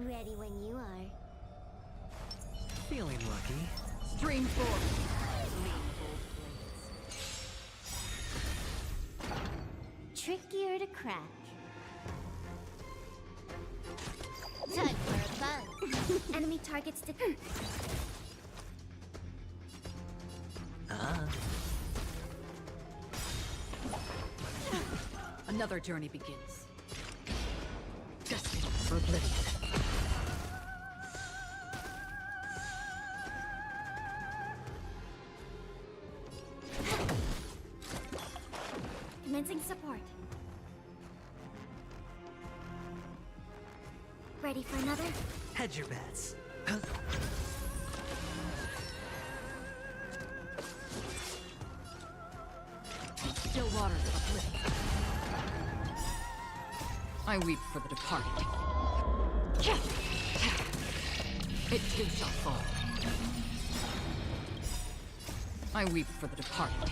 Ready when you are. Feeling lucky. Stream forth. Trickier to crack. Time for a bug. Enemy targets to... Another journey begins. Destined for oblivion. Commencing support. Ready for another? Hedge your bets. Still waters of oblivion. I weep for the departed. It too shall fall. I weep for the departed.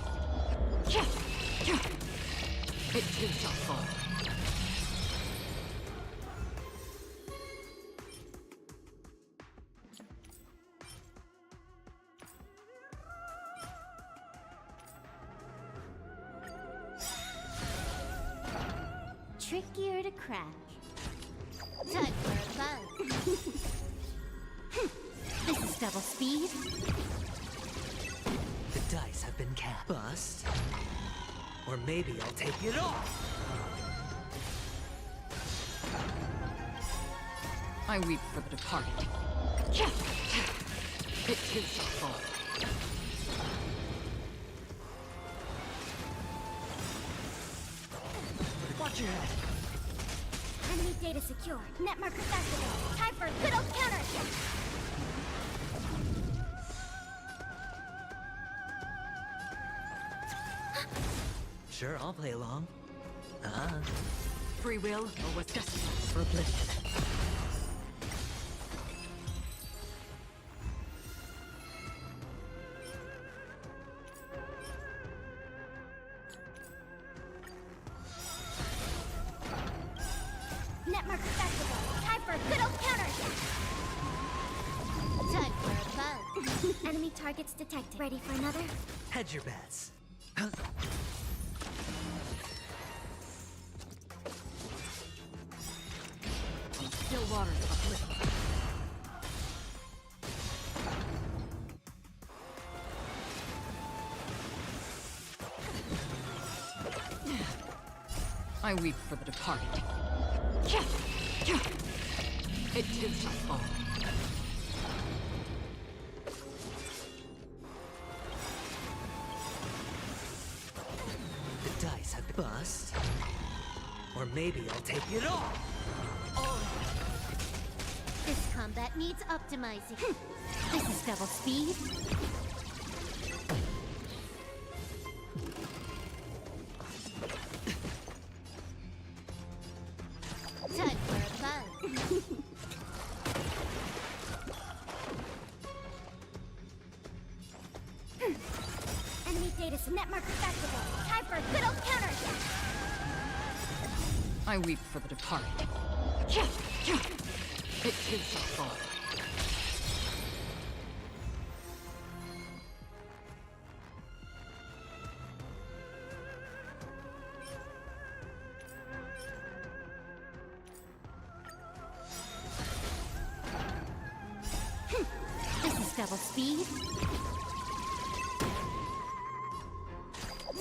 It too shall fall. Trickier to crack. Time for a bug. This is double speed. The dice have been cast. Bust. Or maybe I'll take it off. I weep for the departed. It too shall fall. Watch your head. Enemy data secure. Net markers activated. Time for a good old counterattack. Sure, I'll play along. Free will or was destined for oblivion. Net markers activated. Time for a good old counterattack. Time for a bug. Enemy targets detected. Ready for another? Hedge your bets. Still waters of oblivion. I weep for the departed. It too shall fall. The dice have been bust. Or maybe I'll take it off. This combat needs optimizing. This is double speed. Time for a bug. Enemy data net markers activated. Time for a good old counterattack. I weep for the departed. It too shall fall. This is double speed.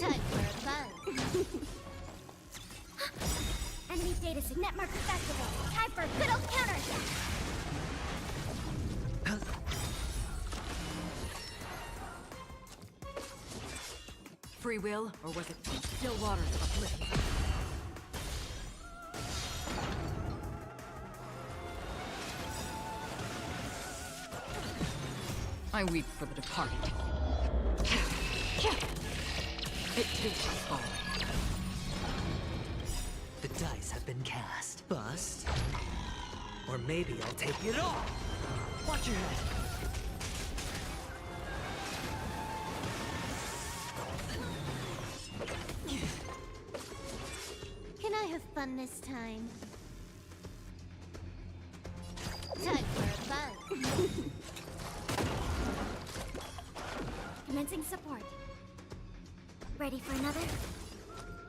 Time for a bug. Enemy data net markers activated. Time for a good old counterattack. Free will, or was it still waters of oblivion? I weep for the departed. It too shall fall. The dice have been cast. Bust. Or maybe I'll take it off. Watch your head. Can I have fun this time? Commencing support. Ready for another?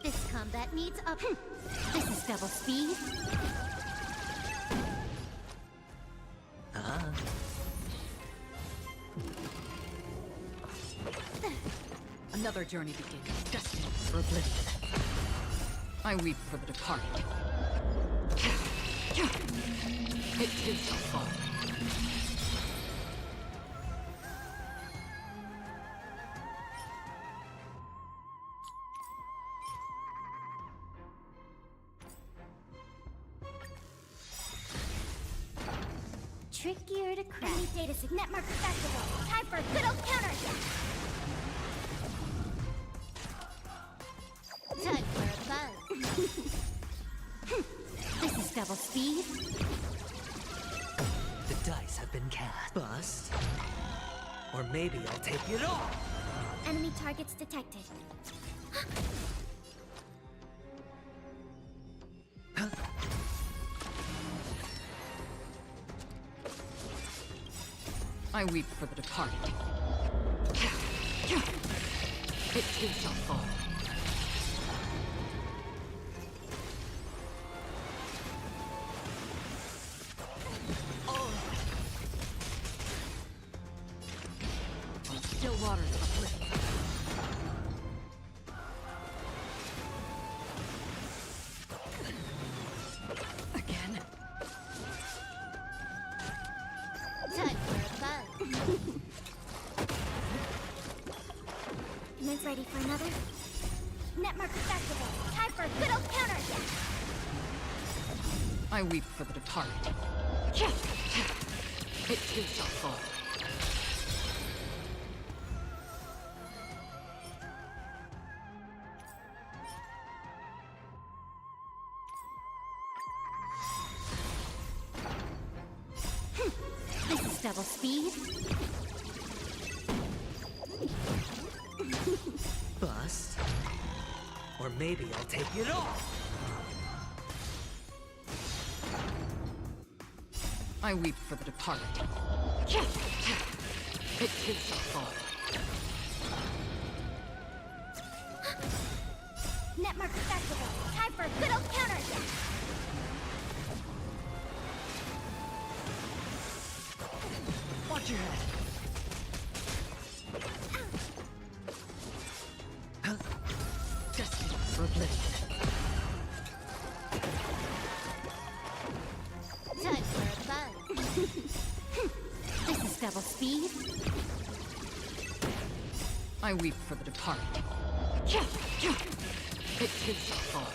This combat needs up. This is double speed. Another journey begins, destined for oblivion. I weep for the departed. It too shall fall. Trickier to crack. Enemy data signet marker festival. Time for a good old counter attack. Time for a buzz. This is double speed. The dice have been cast. Bust. Or maybe I'll take it all. Enemy targets detected. I weep for the departed. It too shall fall. Still waters of oblivion. Again. Time for a buzz. Commence ready for another? Net marker festival. Time for a good old counter attack. I weep for the departed. It too shall fall. This is double speed. Bust. Or maybe I'll take it all. I weep for the departed. It too shall fall. Net marker festival. Time for a good old counter attack. Watch your head. Destined for oblivion. Time for a buzz. This is double speed. I weep for the departed. It too shall fall.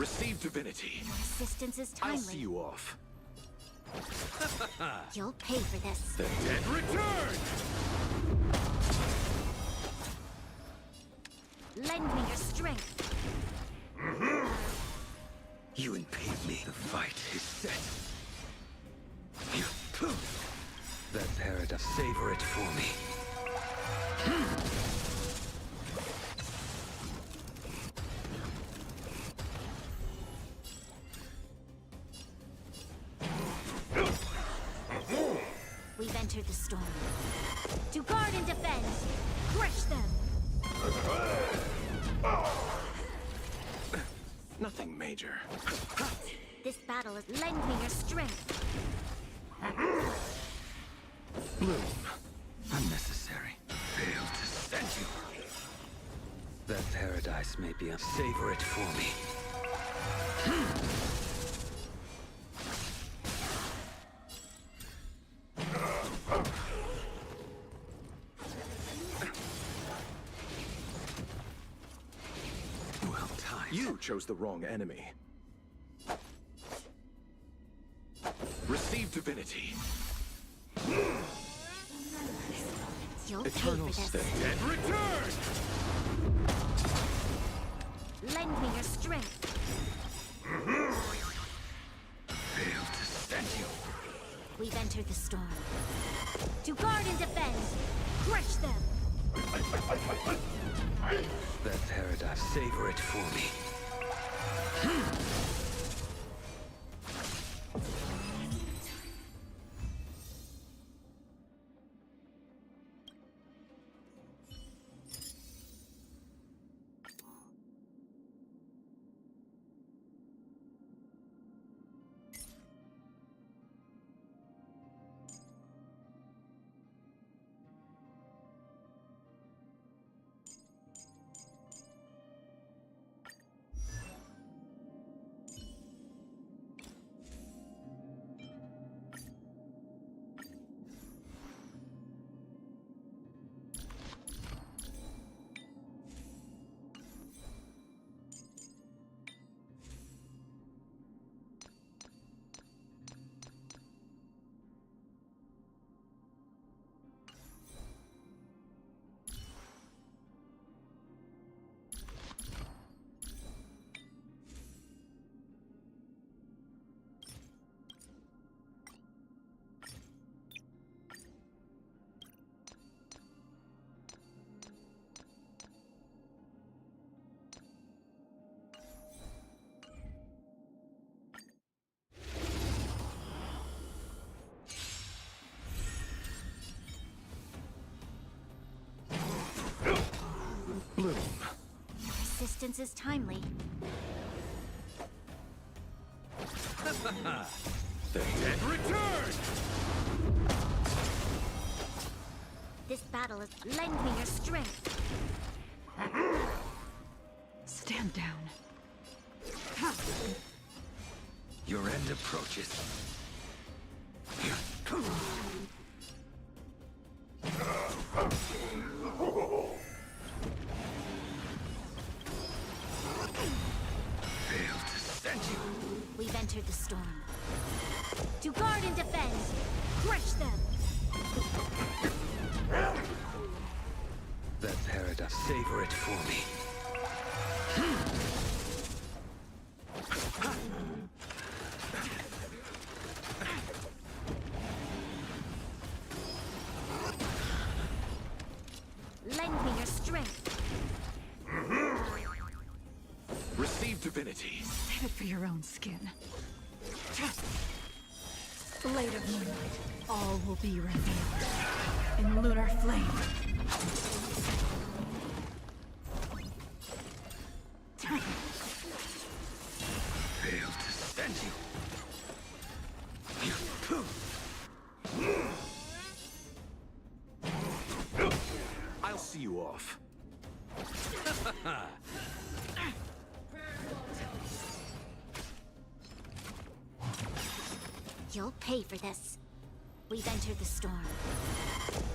Receive divinity. Your assistance is timely. I'll see you off. You'll pay for this. The dead return! Lend me your strength. You impede me. The fight is set. That paradise. Savor it for me. We've entered the storm. To guard and defend. Crush them. Nothing major. This battle is lend me your strength. Bloom. Unnecessary. Fail to send you. That paradise may be a... Savor it for me. Well timed. You chose the wrong enemy. Receive divinity. You'll Eternal pay for stay. this. Dead return! Lend me your strength. Fail to send you. We've entered the storm. To guard and defend. Crush them. That paradise. Savor it for me. Bloom. Your assistance is timely. The dead return! This battle is lend me your strength. Stand down. Your end approaches. Fail to send you. We've entered the storm. To guard and defend. Crush them. That paradise. Savor it for me. Lend me your strength. Receive divinity. Save it for your own skin. Blade of moonlight, all will be revealed in lunar flame. Fail to send you. I'll see you off. You'll pay for this. We've entered the storm.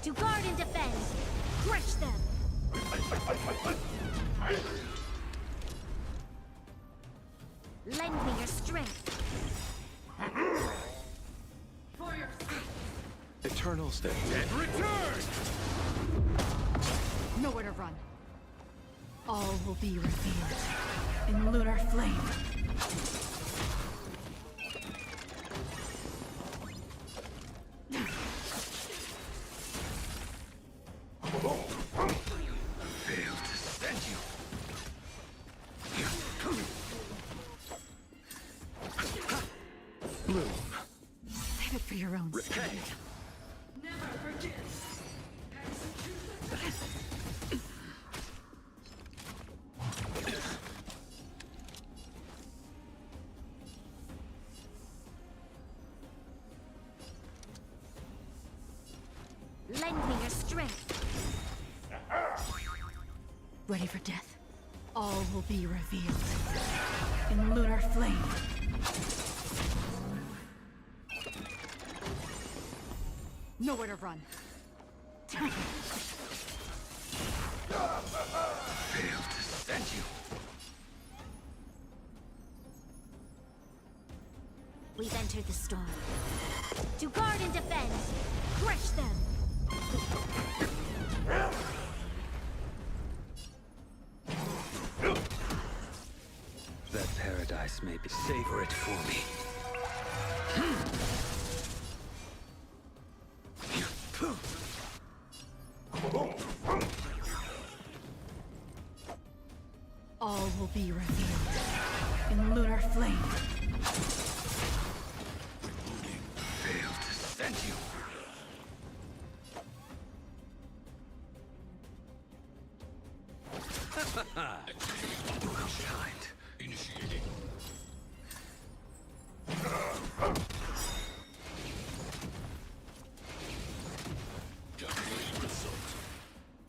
To guard and defend. Crush them. Eternal state. And return! Nowhere to run. All will be revealed in lunar flame. Failed to send you. Bloom. Save it for your own skin. Never forget. Lend me your strength. Ready for death? All will be revealed in lunar flame. Nowhere to run. Failed to send you. We've entered the storm. To guard and defend. Crush them. That paradise may be. Savor it for me. All will be revealed in lunar flame. Failed to send you. Kind. Initiating. Calculating result.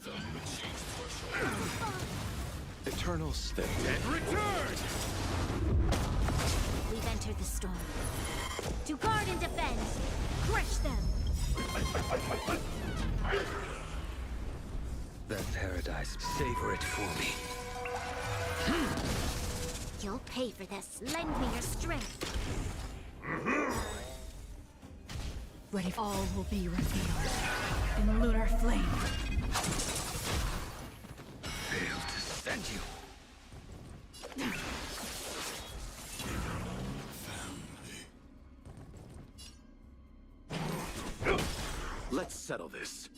Value achieved threshold. Eternal state. And return! We've entered the storm. To guard and defend. Crush them. That paradise. Savor it for me. You'll pay for this. Lend me your strength. Ready. All will be revealed in lunar flame. Failed to send you. Let's settle this.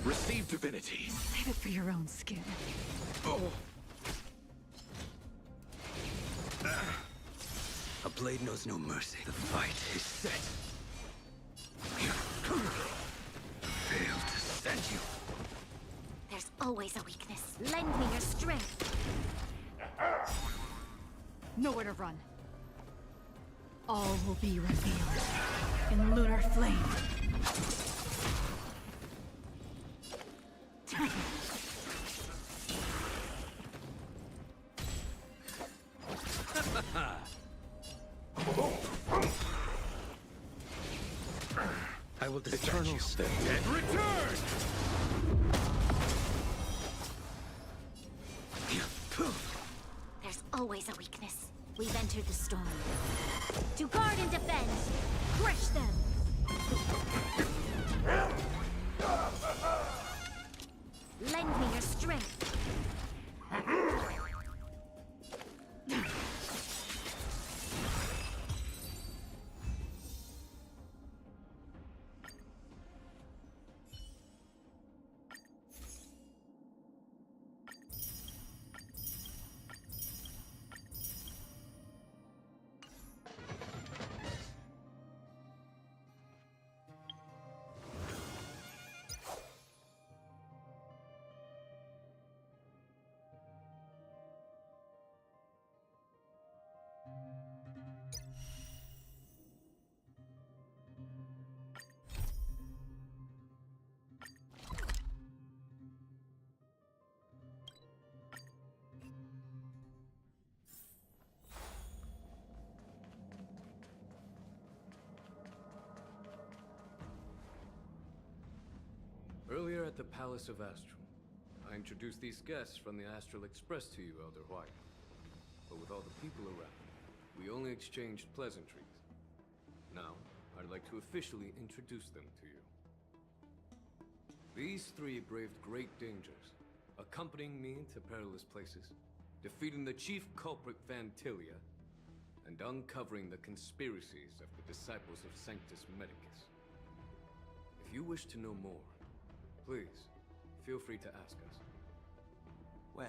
Receive divinity. Save it for your own skin. A blade knows no mercy. The fight is set. Failed to send you. There's always a weakness. Lend me your strength. Nowhere to run. All will be revealed in lunar flame. I will dispatch Eternal you. State. And return! There's always a weakness. We've entered the storm. To guard and defend. Crush them. Lend me your strength. Earlier at the Palace of Astral, I introduced these guests from the Astral Express to you, Elder White. But with all the people around, we only exchanged pleasantries. Now, I'd like to officially introduce them to you. These three braved great dangers, accompanying me to perilous places, defeating the chief culprit Vantilia, and uncovering the conspiracies of the disciples of Sanctus Medicus. If you wish to know more, please, feel free to ask us. Well,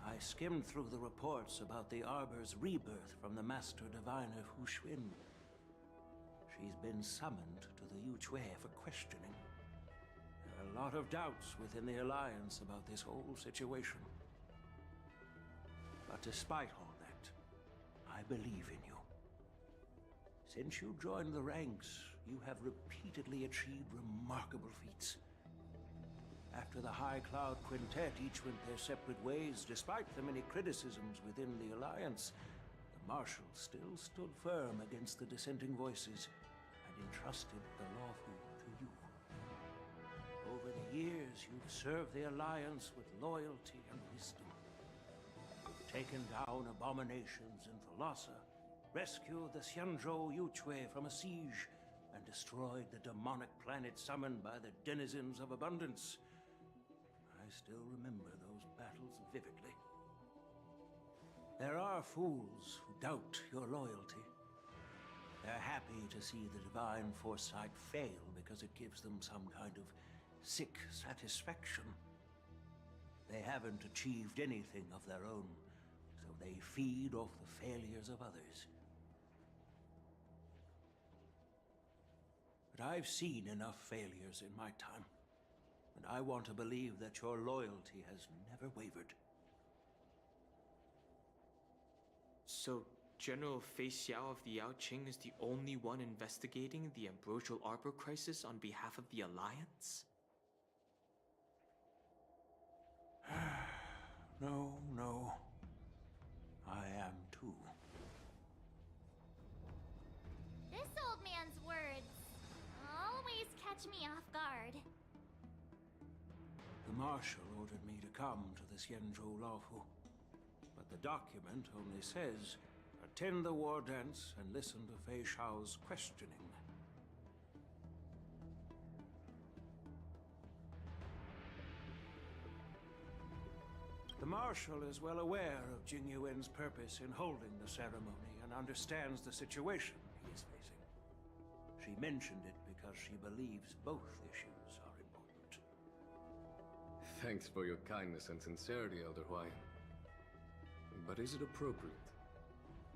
I skimmed through the reports about the Arbor's rebirth from the Master Diviner Hu Xuan. She's been summoned to the Yuchue for questioning. There are a lot of doubts within the Alliance about this whole situation. But despite all that, I believe in you. Since you joined the ranks, you have repeatedly achieved remarkable feats. After the High Cloud Quintet each went their separate ways, despite the many criticisms within the Alliance, the Marshals still stood firm against the dissenting voices and entrusted the lawful to you. Over the years, you've served the Alliance with loyalty and wisdom. You've taken down abominations in Thalassa, rescued the Xianzhou Yuchue from a siege, and destroyed the demonic planet summoned by the denizens of abundance. I still remember those battles vividly. There are fools who doubt your loyalty. They're happy to see the divine foresight fail because it gives them some kind of sick satisfaction. They haven't achieved anything of their own, so they feed off the failures of others. But I've seen enough failures in my time, and I want to believe that your loyalty has never wavered. So, General Fei Xiao of the Yaoqing is the only one investigating the Ambrosial Arbor crisis on behalf of the Alliance? No. I am too. This old man's words always catch me off guard. The Marshal ordered me to come to the Xianzhou Laofu, but the document only says, attend the war dance and listen to Fei Xiao's questioning. The Marshal is well aware of Jing Yuan's purpose in holding the ceremony and understands the situation he is facing. She mentioned it because she believes both issues are important. Thanks for your kindness and sincerity, Elder Huayan. But is it appropriate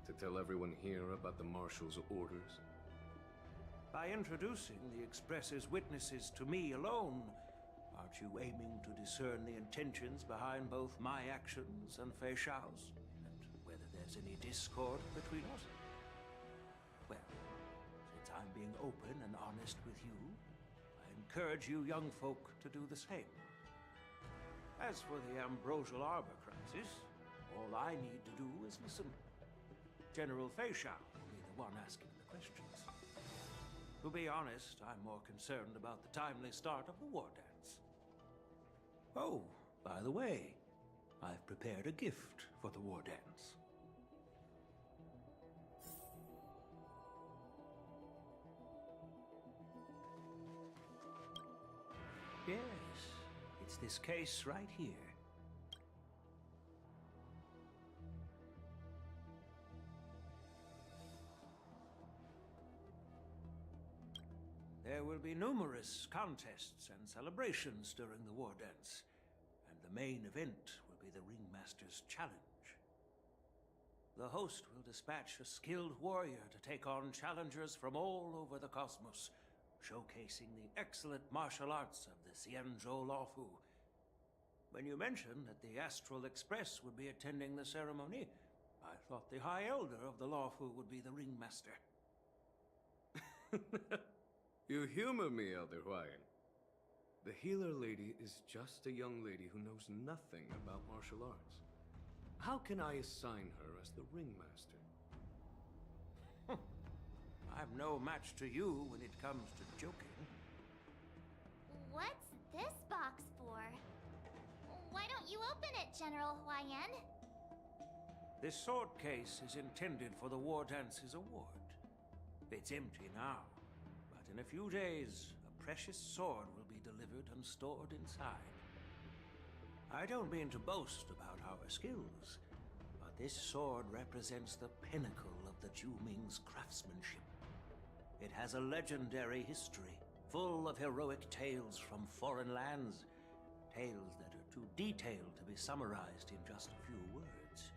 to tell everyone here about the Marshal's orders? By introducing the Express's witnesses to me alone, aren't you aiming to discern the intentions behind both my actions and Fei Xiao's? And whether there's any discord between us? Well, since I'm being open and honest with you, I encourage you young folk to do the same. As for the Ambrosial Arbor crisis, all I need to do is listen. General Fei Xiao will be the one asking the questions. To be honest, I'm more concerned about the timely start of the war dance. Oh, by the way, I've prepared a gift for the war dance. Yes, it's this case right here. There will be numerous contests and celebrations during the war dance, and the main event will be the Ringmaster's Challenge. The host will dispatch a skilled warrior to take on challengers from all over the cosmos, showcasing the excellent martial arts of the Xianzhou Laofu. When you mentioned that the Astral Express would be attending the ceremony, I thought the High Elder of the Laofu would be the Ringmaster. You humor me, Elder Huayan. The healer lady is just a young lady who knows nothing about martial arts. How can I assign her as the ringmaster? I'm no match to you when it comes to joking. What's this box for? Why don't you open it, General Huayan? This sword case is intended for the War Dance's award. It's empty now, but in a few days, a precious sword will be delivered and stored inside. I don't mean to boast about our skills, but this sword represents the pinnacle of the Zhuming's craftsmanship. It has a legendary history, full of heroic tales from foreign lands, tales that are too detailed to be summarized in just a few words.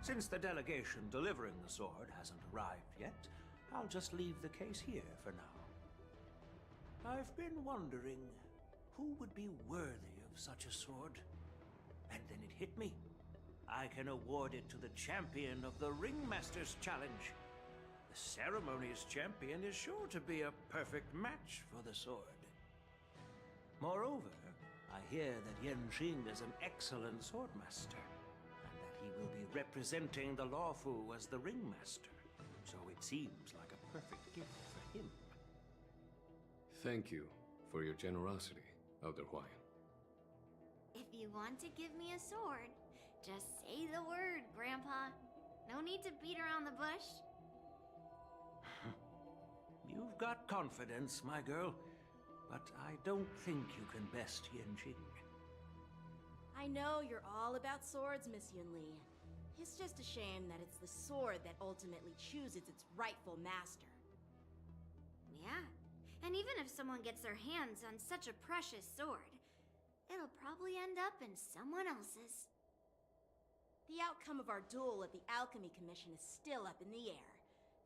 Since the delegation delivering the sword hasn't arrived yet, I'll just leave the case here for now. I've been wondering who would be worthy of such a sword. And then it hit me. I can award it to the champion of the Ringmaster's Challenge. The ceremony's champion is sure to be a perfect match for the sword. Moreover, I hear that Yanqing is an excellent swordmaster, and that he will be representing the Lawfu as the Ringmaster. So it seems like a perfect gift for him. Thank you for your generosity, Elder Huayan. If you want to give me a sword, just say the word, Grandpa. No need to beat around the bush. You've got confidence, my girl, but I don't think you can best Yanqing. I know you're all about swords, Miss Yunli. It's just a shame that it's the sword that ultimately chooses its rightful master. Yeah, and even if someone gets their hands on such a precious sword, it'll probably end up in someone else's. The outcome of our duel at the Alchemy Commission is still up in the air.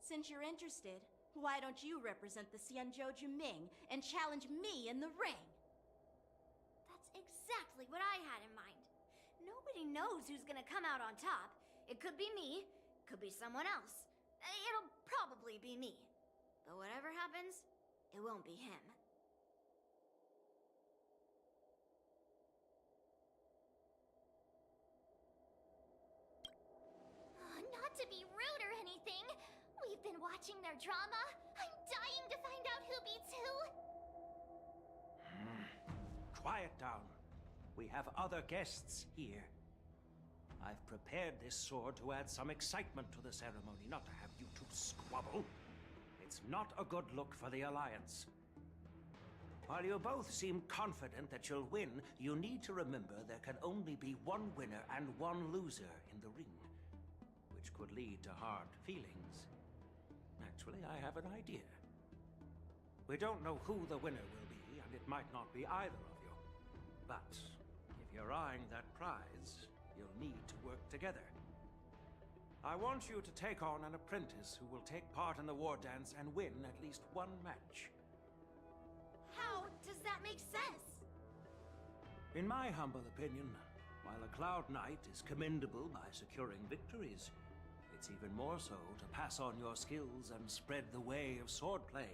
Since you're interested, why don't you represent the Xianzhou Juming and challenge me in the ring? That's exactly what I had in mind. Nobody knows who's gonna come out on top. It could be me, could be someone else. It'll probably be me. But whatever happens, it won't be him. Not to be rude or anything, we've been watching their drama. I'm dying to find out who beats who. Quiet down. We have other guests here. I've prepared this sword to add some excitement to the ceremony, not to have you two squabble. It's not a good look for the Alliance. While you both seem confident that you'll win, you need to remember there can only be one winner and one loser in the ring, which could lead to hard feelings. Actually, I have an idea. We don't know who the winner will be, and it might not be either of you. But if you're eyeing that prize, you'll need to work together. I want you to take on an apprentice who will take part in the war dance and win at least one match. How does that make sense? In my humble opinion, while a Cloud Knight is commendable by securing victories, it's even more so to pass on your skills and spread the way of swordplay.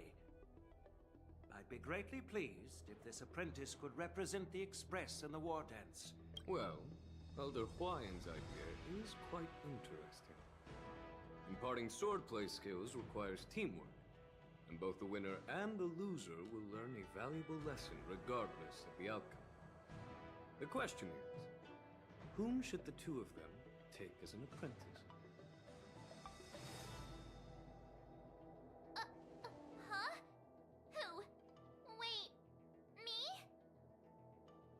I'd be greatly pleased if this apprentice could represent the Express in the war dance. Well, Elder Huayan's idea is quite interesting. Imparting swordplay skills requires teamwork, and both the winner and the loser will learn a valuable lesson regardless of the outcome. The question is, whom should the two of them take as an apprentice? Huh? Who? Wait, me?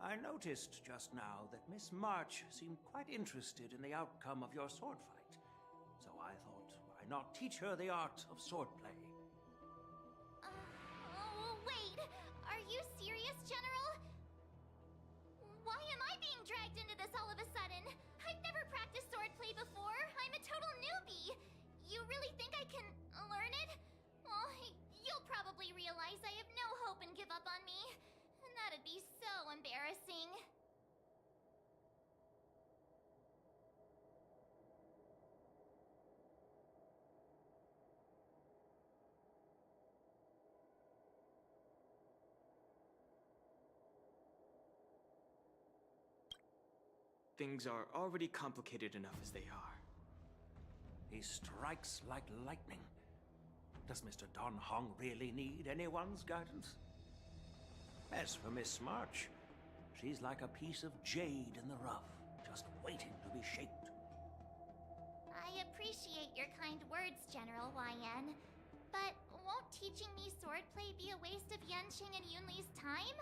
I noticed just now that Miss March seemed quite interested in the outcome of your sword fight. So I thought, why not teach her the art of swordplay? Wait, are you serious, General? Why am I being dragged into this all of a sudden? I've never practiced swordplay before. I'm a total newbie. You really think I can learn it? Oh, you'll probably realize I have no hope and give up on me. And that'd be so embarrassing. Things are already complicated enough as they are. He strikes like lightning. Does Mr. Don Hong really need anyone's guidance? As for Miss March, she's like a piece of jade in the rough, just waiting to be shaped. I appreciate your kind words, General Huayan. But won't teaching me swordplay be a waste of Yanqing and Yunli's time?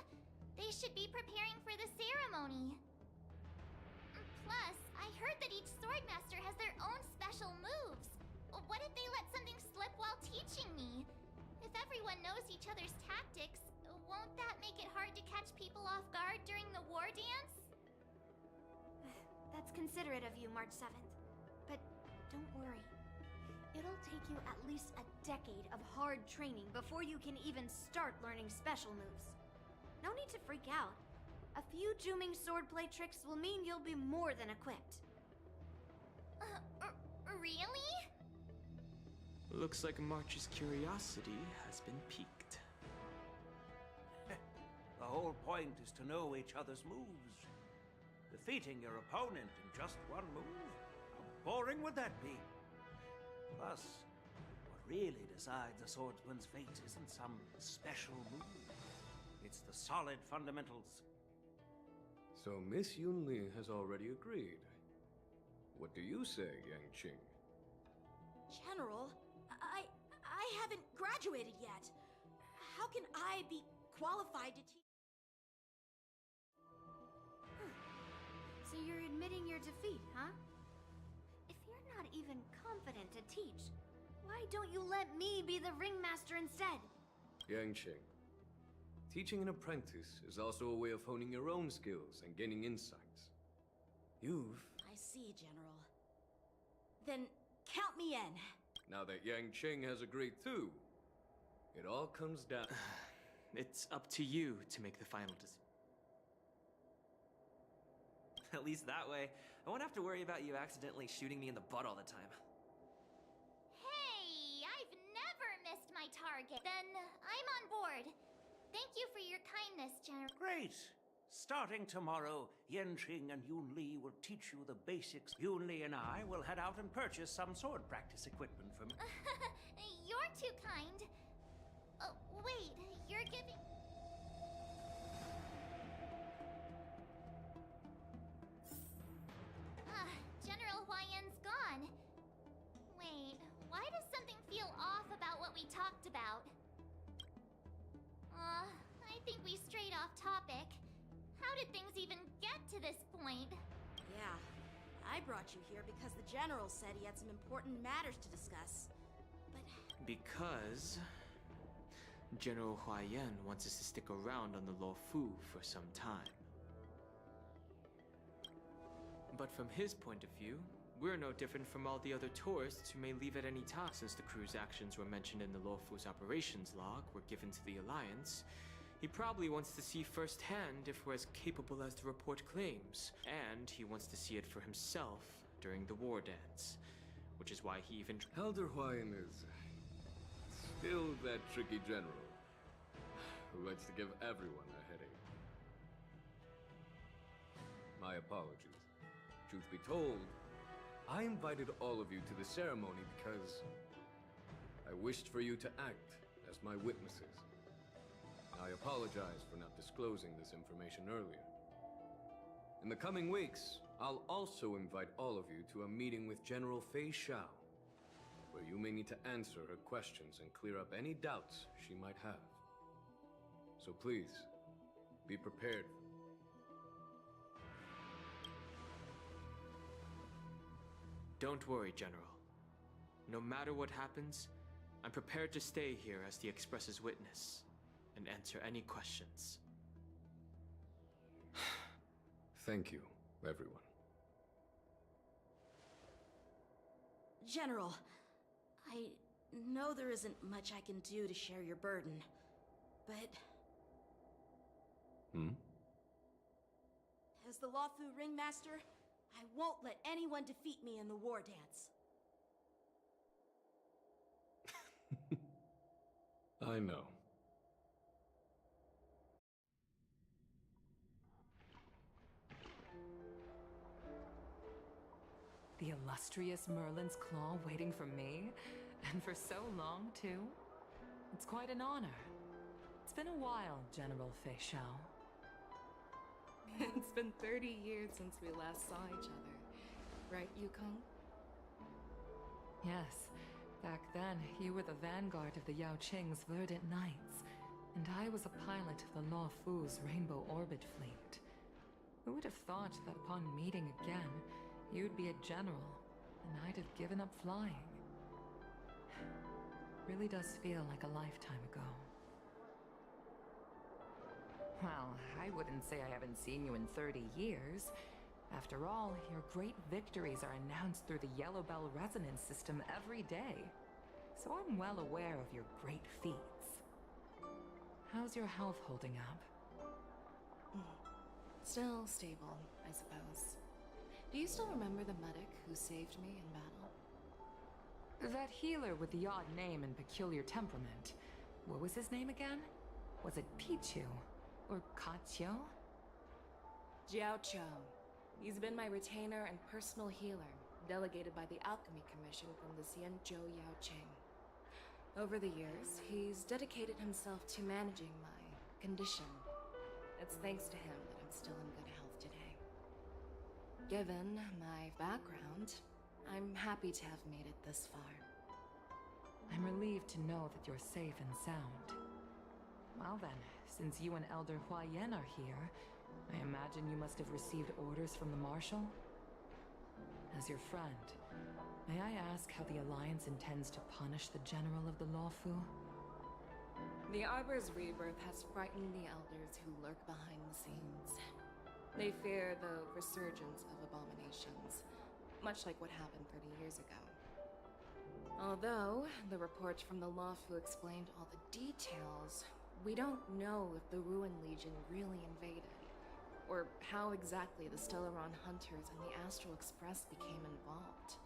They should be preparing for the ceremony. Plus, I heard that each swordmaster has their own special moves. What if they let something slip while teaching me? If everyone knows each other's tactics, won't that make it hard to catch people off guard during the war dance? That's considerate of you, March 7th. But don't worry. It'll take you at least a decade of hard training before you can even start learning special moves. No need to freak out. A few Juming swordplay tricks will mean you'll be more than equipped. Really? Looks like March's curiosity has been piqued. The whole point is to know each other's moves. Defeating your opponent in just one move? How boring would that be? Plus, what really decides a swordsman's fate isn't some special move. It's the solid fundamentals. So Miss Yunli has already agreed. What do you say, Yanqing? General, I haven't graduated yet. How can I be qualified to teach? So you're admitting your defeat, huh? If you're not even confident to teach, why don't you let me be the ringmaster instead? Yanqing, teaching an apprentice is also a way of honing your own skills and gaining insights. I see, General. Then count me in. Now that Yanqing has agreed too, it all comes down... It's up to you to make the final decision. At least that way, I won't have to worry about you accidentally shooting me in the butt all the time. Hey, I've never missed my target. Then I'm on board. Thank you for your kindness, General. Great! Starting tomorrow, Yanqing and Yunli will teach you the basics. Yunli and I will head out and purchase some sword practice equipment from... You're too kind. Wait, you're giving... General Huayan's gone. Wait, why does something feel off about what we talked about? I think we strayed off topic. How did things even get to this point? Yeah, I brought you here because the General said he had some important matters to discuss. But... Because General Huayan wants us to stick around on the Luofu for some time. But from his point of view, we're no different from all the other tourists who may leave at any time. Since the crew's actions were mentioned in the Luofu's operations log were given to the Alliance, he probably wants to see firsthand if we're as capable as the report claims. And he wants to see it for himself during the war dance. Which is why he even... Elder Huayan is... still that tricky general who likes to give everyone a headache. My apologies. Truth be told, I invited all of you to the ceremony because I wished for you to act as my witnesses. I apologize for not disclosing this information earlier. In the coming weeks, I'll also invite all of you to a meeting with General Fei Xiao, where you may need to answer her questions and clear up any doubts she might have. So please, be prepared. Don't worry, General. No matter what happens, I'm prepared to stay here as the Express's witness and answer any questions. Thank you, everyone. General, I know there isn't much I can do to share your burden, but... As the Luofu Ringmaster, I won't let anyone defeat me in the war dance. I know. The illustrious Merlin's claw waiting for me? And for so long, too? It's quite an honor. It's been a while, General Fei Xiao. It's been 30 years since we last saw each other. Right, Yukong? Yes, Back then, you were the vanguard of the Yao Qing's Verdant Knights, and I was a pilot of the Law Fu's Rainbow Orbit Fleet. Who would have thought that upon meeting again, you'd be a general, and I'd have given up flying? Really does feel like a lifetime ago. Well, I wouldn't say I haven't seen you in 30 years. After all, your great victories are announced through the Yellow Bell resonance system every day. So I'm well aware of your great feats. How's your health holding up? Still stable, I suppose. Do you still remember the medic who saved me in battle? That healer with the odd name and peculiar temperament. What was his name again? Was it Pichu? Or Kachio? Jiao Chou. He's been my retainer and personal healer, delegated by the Alchemy Commission from the Xianzhou Yao Qing. Over the years, he's dedicated himself to managing my condition. It's thanks to him that I'm still in good health today. Given my background, I'm happy to have made it this far. I'm relieved to know that you're safe and sound. Well then, since you and Elder Huayan are here, I imagine you must have received orders from the Marshal? As your friend, may I ask how the Alliance intends to punish the General of the Lawfu? The Arbor's rebirth has frightened the Elders who lurk behind the scenes. They fear the resurgence of abominations, much like what happened 30 years ago. Although the reports from the Lawfu explained all the details, we don't know if the Ruin Legion really invaded, or how exactly the Stellaron Hunters and the Astral Express became involved.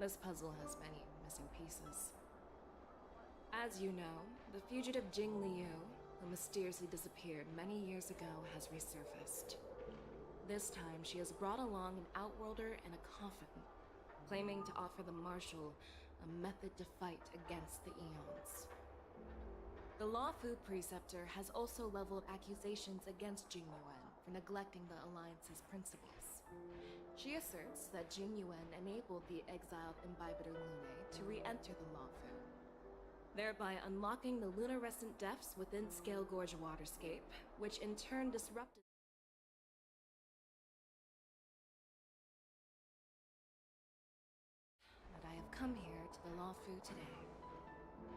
This puzzle has many missing pieces. As you know, the fugitive Jing Liu, who mysteriously disappeared many years ago, has resurfaced. This time, she has brought along an Outworlder and a coffin, claiming to offer the Marshal a method to fight against the Eons. The Lawfu Preceptor has also leveled accusations against Jing Yuan for neglecting the Alliance's principles. She asserts that Jing Yuan enabled the exiled Imbibitor Lunae to re-enter the Lawfu, thereby unlocking the lunarescent depths within Scale Gorge Waterscape, which in turn disrupted that I have come here to the Lawfu today.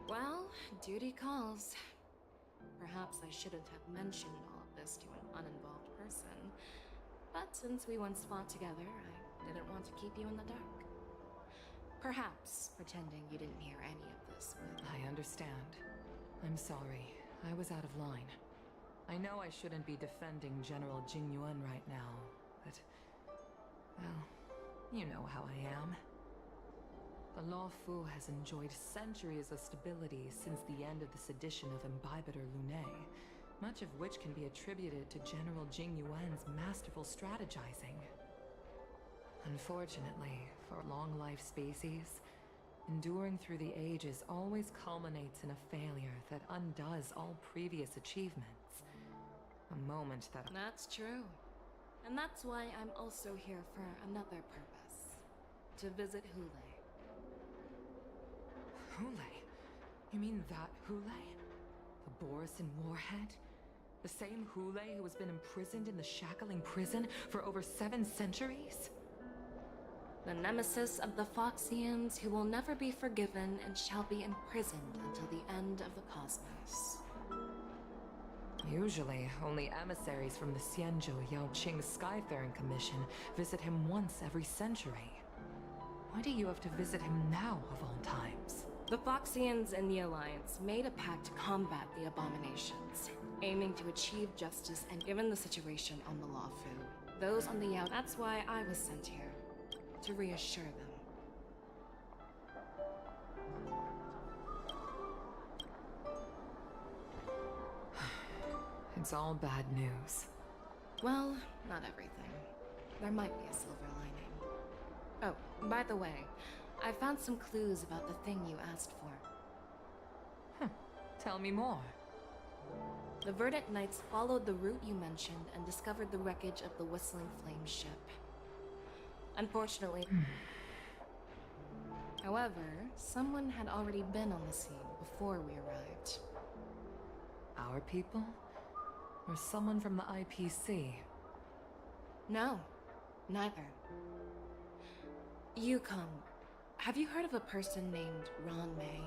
Well, duty calls. Perhaps I shouldn't have mentioned all of this to an uninvolved person, but since we once fought together, I didn't want to keep you in the dark. Perhaps pretending you didn't hear any of this would... I understand. I'm sorry. I was out of line. I know I shouldn't be defending General Jing Yuan right now, but... well, you know how I am. The Lawfu has enjoyed centuries of stability since the end of the sedition of Imbibitor Lunae, much of which can be attributed to General Jing Yuan's masterful strategizing. Unfortunately, for long-life species, enduring through the ages always culminates in a failure that undoes all previous achievements. A moment that... That's true. And that's why I'm also here for another purpose. To visit Hule. Hule? You mean that Hule? The Borisin Warhead? The same Hule who has been imprisoned in the shackling prison for over 7 centuries? The nemesis of the Foxians who will never be forgiven and shall be imprisoned until the end of the cosmos. Usually, only emissaries from the Xianzhou Yao Qing Skyfaring Commission visit him once every century. Why do you have to visit him now, of all times? The Foxians and the Alliance made a pact to combat the abominations, aiming to achieve justice, and given the situation on the Lawfu, those on the out... That's why I was sent here, to reassure them. It's all bad news. Well, not everything. There might be a silver lining. Oh, by the way, I found some clues about the thing you asked for. Tell me more. The Verdant Knights followed the route you mentioned and discovered the wreckage of the Whistling Flame ship. Unfortunately... However, someone had already been on the scene before we arrived. Our people? Or someone from the IPC? No, neither. Yukon, have you heard of a person named Ron May?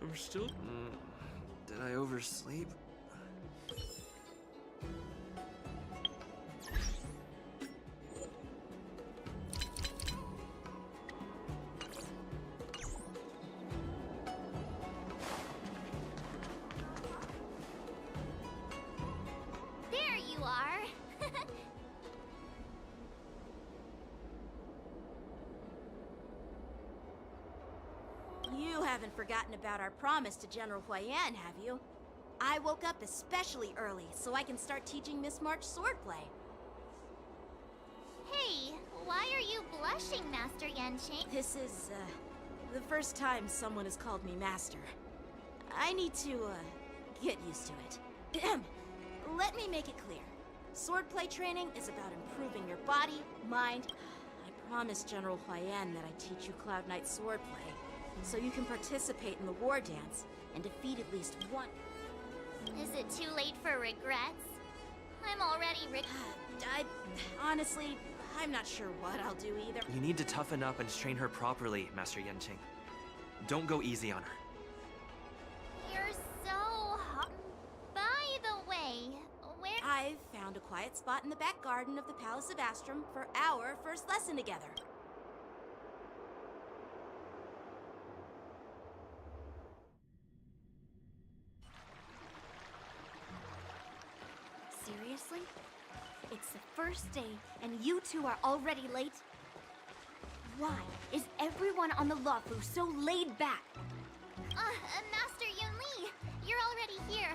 I'm still... Did I oversleep? There you are. You haven't forgotten about our promise to General Huayan, have you? I woke up especially early so I can start teaching Miss March swordplay. Hey, why are you blushing, Master Yanqing? This is, the first time someone has called me Master. I need to, get used to it. Let me make it clear. Swordplay training is about improving your body, mind. I promised General Huayan that I'd teach you Cloud Knight swordplay, so you can participate in the war dance and defeat at least one. Is it too late for regrets? I'm already Honestly, I'm not sure what I'll do either. You need to toughen up and train her properly, Master Yanqing. Don't go easy on her. You're so hot. By the way, where... I've found a quiet spot in the back garden of the Palace of Astrum for our first lesson together. Seriously? It's the first day, and you two are already late? Why is everyone on the Luofu so laid back? Master Yunli, you're already here.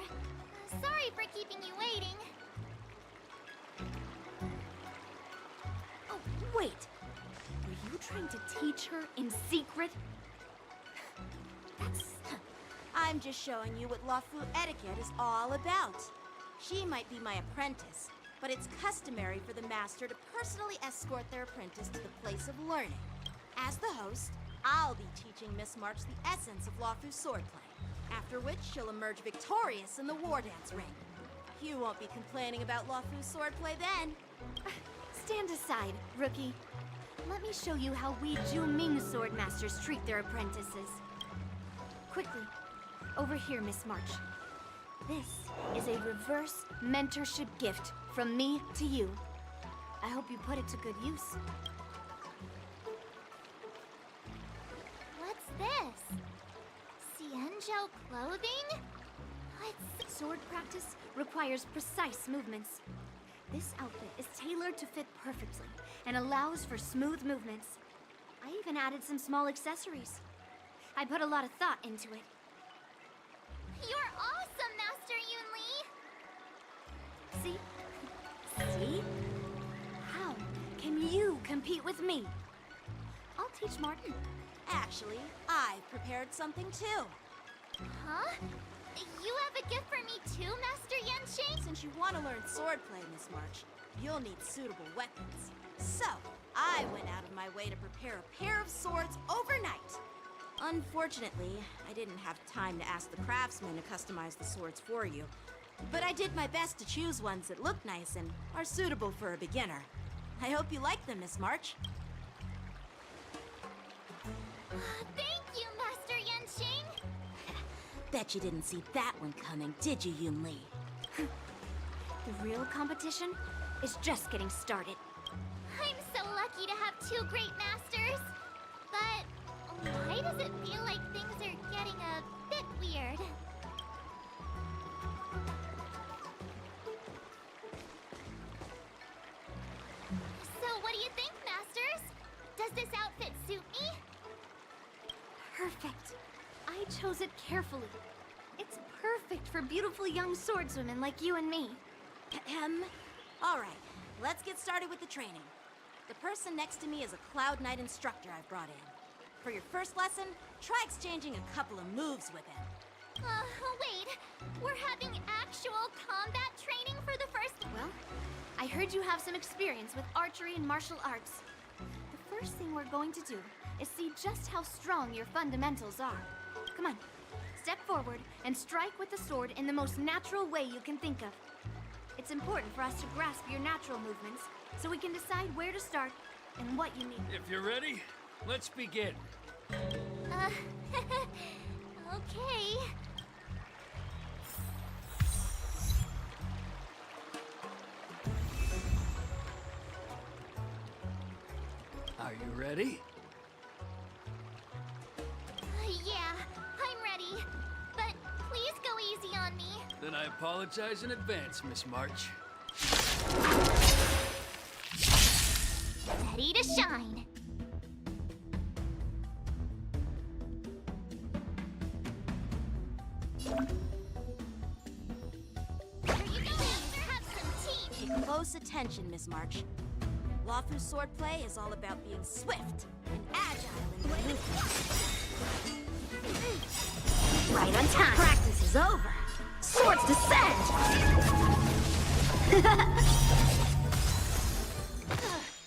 Sorry for keeping you waiting. Oh, wait. Were you trying to teach her in secret? I'm just showing you what Luofu etiquette is all about. She might be my apprentice, but it's customary for the master to personally escort their apprentice to the place of learning. As the host, I'll be teaching Miss March the essence of Luofu swordplay, after which she'll emerge victorious in the war dance ring. You won't be complaining about Luofu swordplay then. Stand aside, rookie. Let me show you how we Zhu-Ming sword masters treat their apprentices. Quickly, over here, Miss March. This is a reverse mentorship gift from me to you. I hope you put it to good use. What's this? Xianzhou clothing? What's... Sword practice requires precise movements. This outfit is tailored to fit perfectly and allows for smooth movements. I even added some small accessories. I put a lot of thought into it. You're awesome, Master Yunli! See? See? How can you compete with me? I'll teach Martin. Actually, I've prepared something too. Huh? You have a gift for me too, Master Yanqing? Since you want to learn swordplay, Miss March, you'll need suitable weapons. So, I went out of my way to prepare a pair of swords overnight. Unfortunately, I didn't have time to ask the craftsman to customize the swords for you. But I did my best to choose ones that look nice and are suitable for a beginner. I hope you like them, Miss March. Thank you, Master Yanqing! Bet you didn't see that one coming, did you, Yunli? The real competition is just getting started. I'm so lucky to have two great masters. But why does it feel like things are getting a bit weird? So what do you think, masters? Does this outfit suit me? perfect. I chose it carefully. It's perfect for beautiful young swordswomen like you and me. All right, let's get started with the training. The person next to me is a Cloud Knight instructor I've brought in. For your first lesson, try exchanging a couple of moves with him. Wait. We're having actual combat training for the first... Well, I heard you have some experience with archery and martial arts. The first thing we're going to do is see just how strong your fundamentals are. Come on, step forward and strike with the sword in the most natural way you can think of. It's important for us to grasp your natural movements so we can decide where to start and what you need. If you're ready, let's begin. Okay. Are you ready? Yeah, I'm ready. But please go easy on me. Then I apologize in advance, Miss March. Ready to shine. Here you go, have some tea. Pay close attention, Miss March. Lawfu's swordplay is all about being swift and agile and moving. Right on time. Practice is over. Swords descend!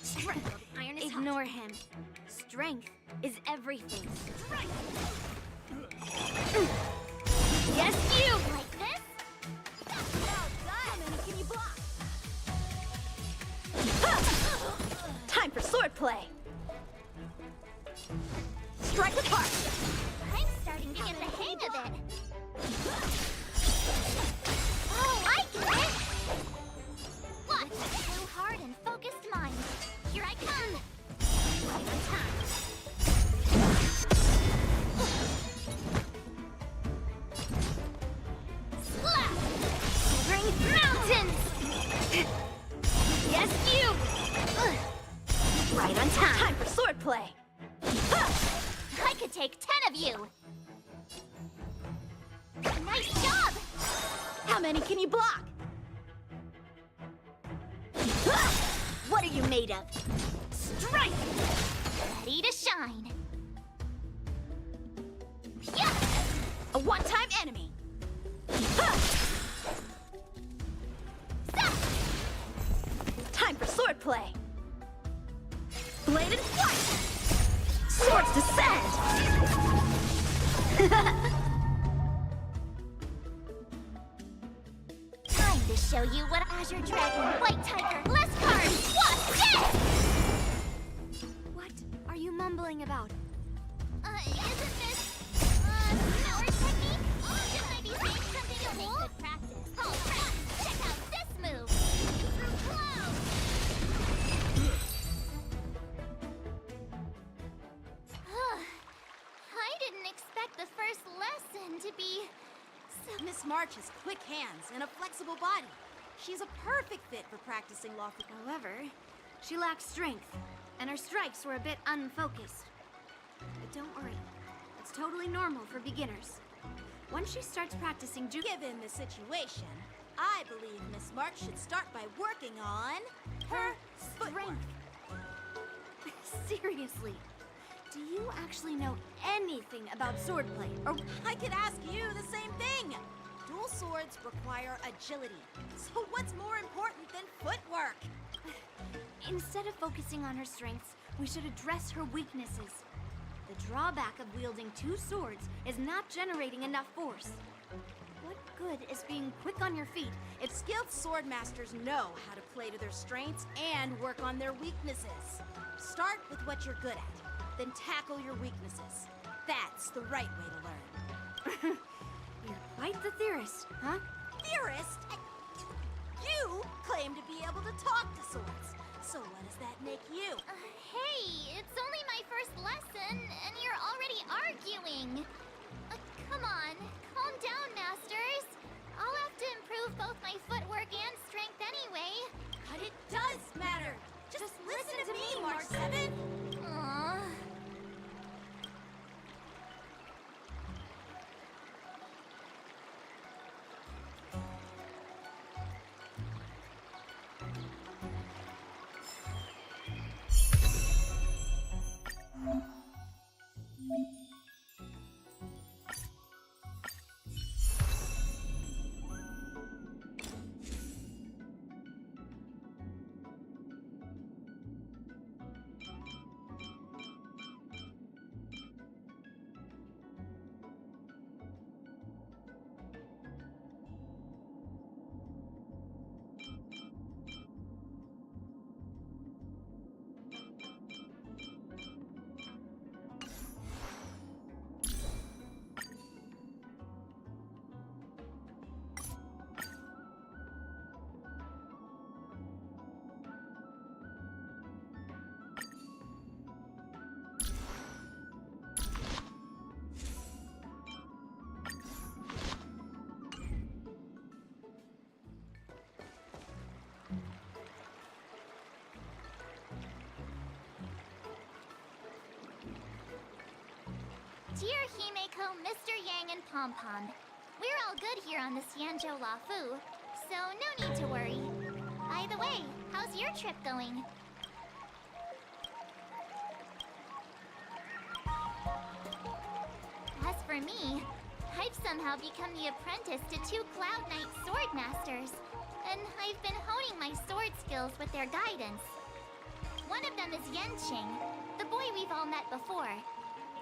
Strength of the iron is Ignore him. Strength is everything. Yes, you! Like this? How many can you block? Time for swordplay. Strike with heart. I'm starting to get the hang of it. Oh, I get it! Watch, blue heart and focused mind. Here I come. Right on time. Slap! Bring mountains! Yes, you! Right on time. Time for swordplay. I could take 10 of you. Nice job! How many can you block? What are you made of? Strike! Ready to shine. Yeah! A one-time enemy. Time for swordplay. Blade and flight. Swords descend. Time to show you what Azure Dragon, White Tiger, less cards. What's this? What are you mumbling about? Isn't this, power technique? Shouldn't I be saying something cool? Good practice. All right, check out this move. Through clouds. I didn't expect the first lesson to be so... Miss March has quick hands and a flexible body. She's a perfect fit for practicing lawful. However, she lacks strength, and her strikes were a bit unfocused. But don't worry, it's totally normal for beginners. Once she starts practicing Given the situation, I believe Miss March should start by working on her footwork. Seriously, do you actually know anything about swordplay? Or I could ask you the same thing. Dual swords require agility. So what's more important than footwork? instead of focusing on her strengths, we should address her weaknesses. The drawback of wielding two swords is not generating enough force. What good is being quick on your feet if skilled sword masters know how to play to their strengths and work on their weaknesses? Start with what you're good at, then tackle your weaknesses. That's the right way to learn. You're quite the theorist, huh? Theorist? You claim to be able to talk to swords. So what does that make you? Hey, it's only my first lesson, and you're already arguing. Come on, calm down, masters. I'll have to improve both my footwork and strength anyway. But it does matter. Just listen to me, March 7. Aww. Mr. Yang and Pom Pom. We're all good here on the Xianzhou Lafu, so no need to worry. By the way, how's your trip going? As for me, I've somehow become the apprentice to 2 Cloud Knight sword masters, and I've been honing my sword skills with their guidance. One of them is Yanqing, the boy we've all met before.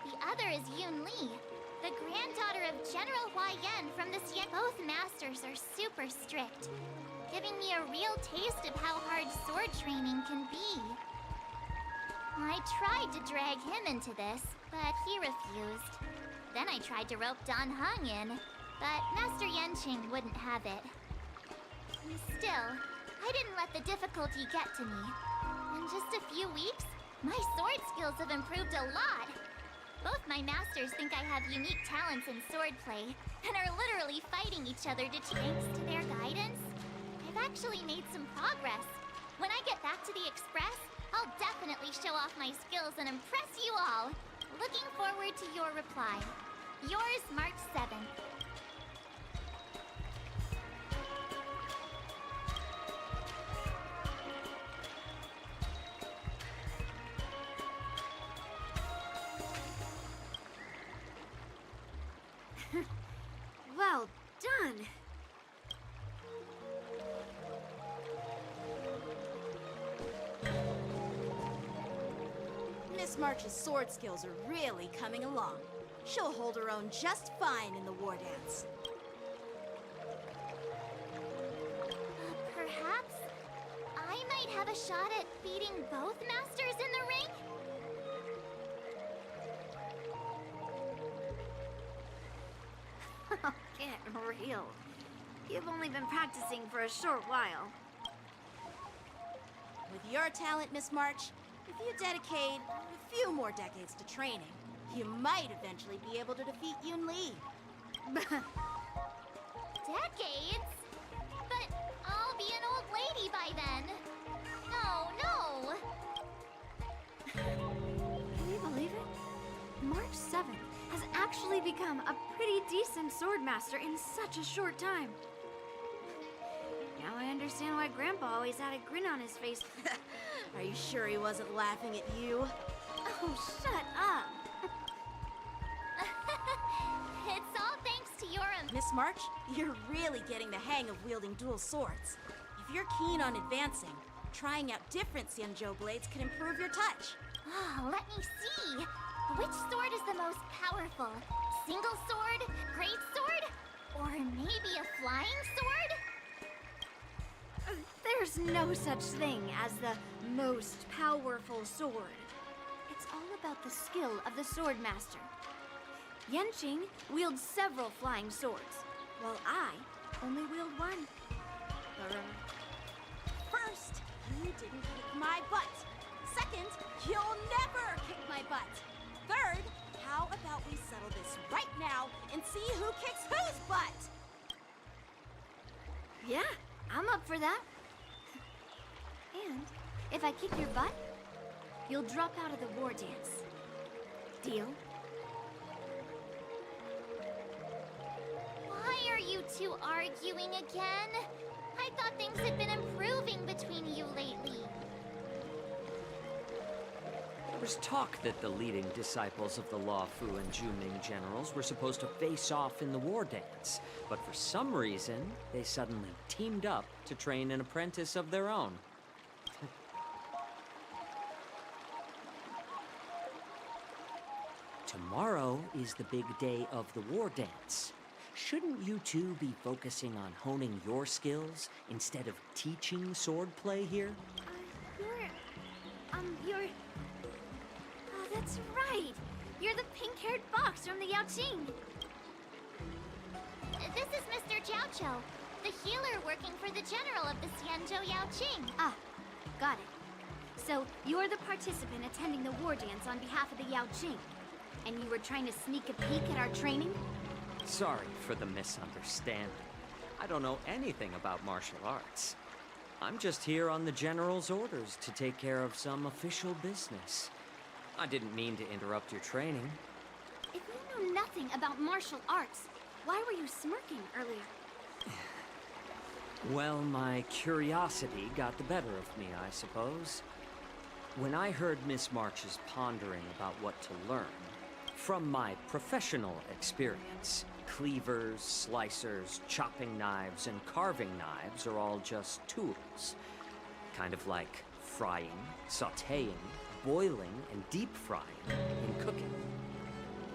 The other is Yun Li, the granddaughter of General Hua Yan from the Xian. Both masters are super strict, giving me a real taste of how hard sword training can be. I tried to drag him into this, but he refused. Then I tried to rope Dan Heng in, but Master Yanqing wouldn't have it. Still, I didn't let the difficulty get to me. In just a few weeks, my sword skills have improved a lot. Both my masters think I have unique talents in swordplay, and are literally fighting each other to thanks to their guidance. I've actually made some progress. When I get back to the Express, I'll definitely show off my skills and impress you all. Looking forward to your reply. Yours, March 7th. Well done. Miss March's sword skills are really coming along. She'll hold her own just fine in the war dance. Perhaps I might have a shot at beating both masters in the ring? Get real. You've only been practicing for a short while. With your talent, Miss March, if you dedicate a few more decades to training, you might eventually be able to defeat Yun Li. Decades? But I'll be an old lady by then. No. Can you believe it? March 7th has actually become a pretty decent swordmaster in such a short time. Now I understand why Grandpa always had a grin on his face. Are you sure he wasn't laughing at you? Oh, shut up! It's all thanks to your... Miss March, you're really getting the hang of wielding dual swords. If you're keen on advancing, trying out different Xianzhou blades can improve your touch. Let me see. Which sword is the most powerful? Single sword? Great sword? Or maybe a flying sword? There's no such thing as the most powerful sword. It's all about the skill of the swordmaster. Yanqing wields several flying swords, while I only wield one. First, you didn't kick my butt. Second, you'll never kick my butt. Third, how about we settle this right now and see who kicks whose butt? Yeah, I'm up for that. And if I kick your butt, you'll drop out of the war dance. Deal? Why are you two arguing again? I thought things had been improving between you lately. There was talk that the leading disciples of the Luofu and Zhuming generals were supposed to face off in the war dance, but for some reason, they suddenly teamed up to train an apprentice of their own. Tomorrow is the big day of the war dance. Shouldn't you two be focusing on honing your skills instead of teaching swordplay here? You're... Oh, that's right. You're the pink-haired fox from the Yaoqing. This is Mr. Jiaoqiu, the healer working for the general of the Xianzhou Yaoqing. Ah, got it. So, you're the participant attending the war dance on behalf of the Yaoqing. And you were trying to sneak a peek at our training? Sorry for the misunderstanding. I don't know anything about martial arts. I'm just here on the General's orders to take care of some official business. I didn't mean to interrupt your training. If you know nothing nothing about martial arts. Why were you smirking earlier? Well, my curiosity got the better of me, I suppose. When I heard Miss March's pondering about what to learn, from my professional experience, cleavers, slicers, chopping knives, and carving knives are all just tools. Kind of like frying, sautéing, boiling, and deep frying in cooking.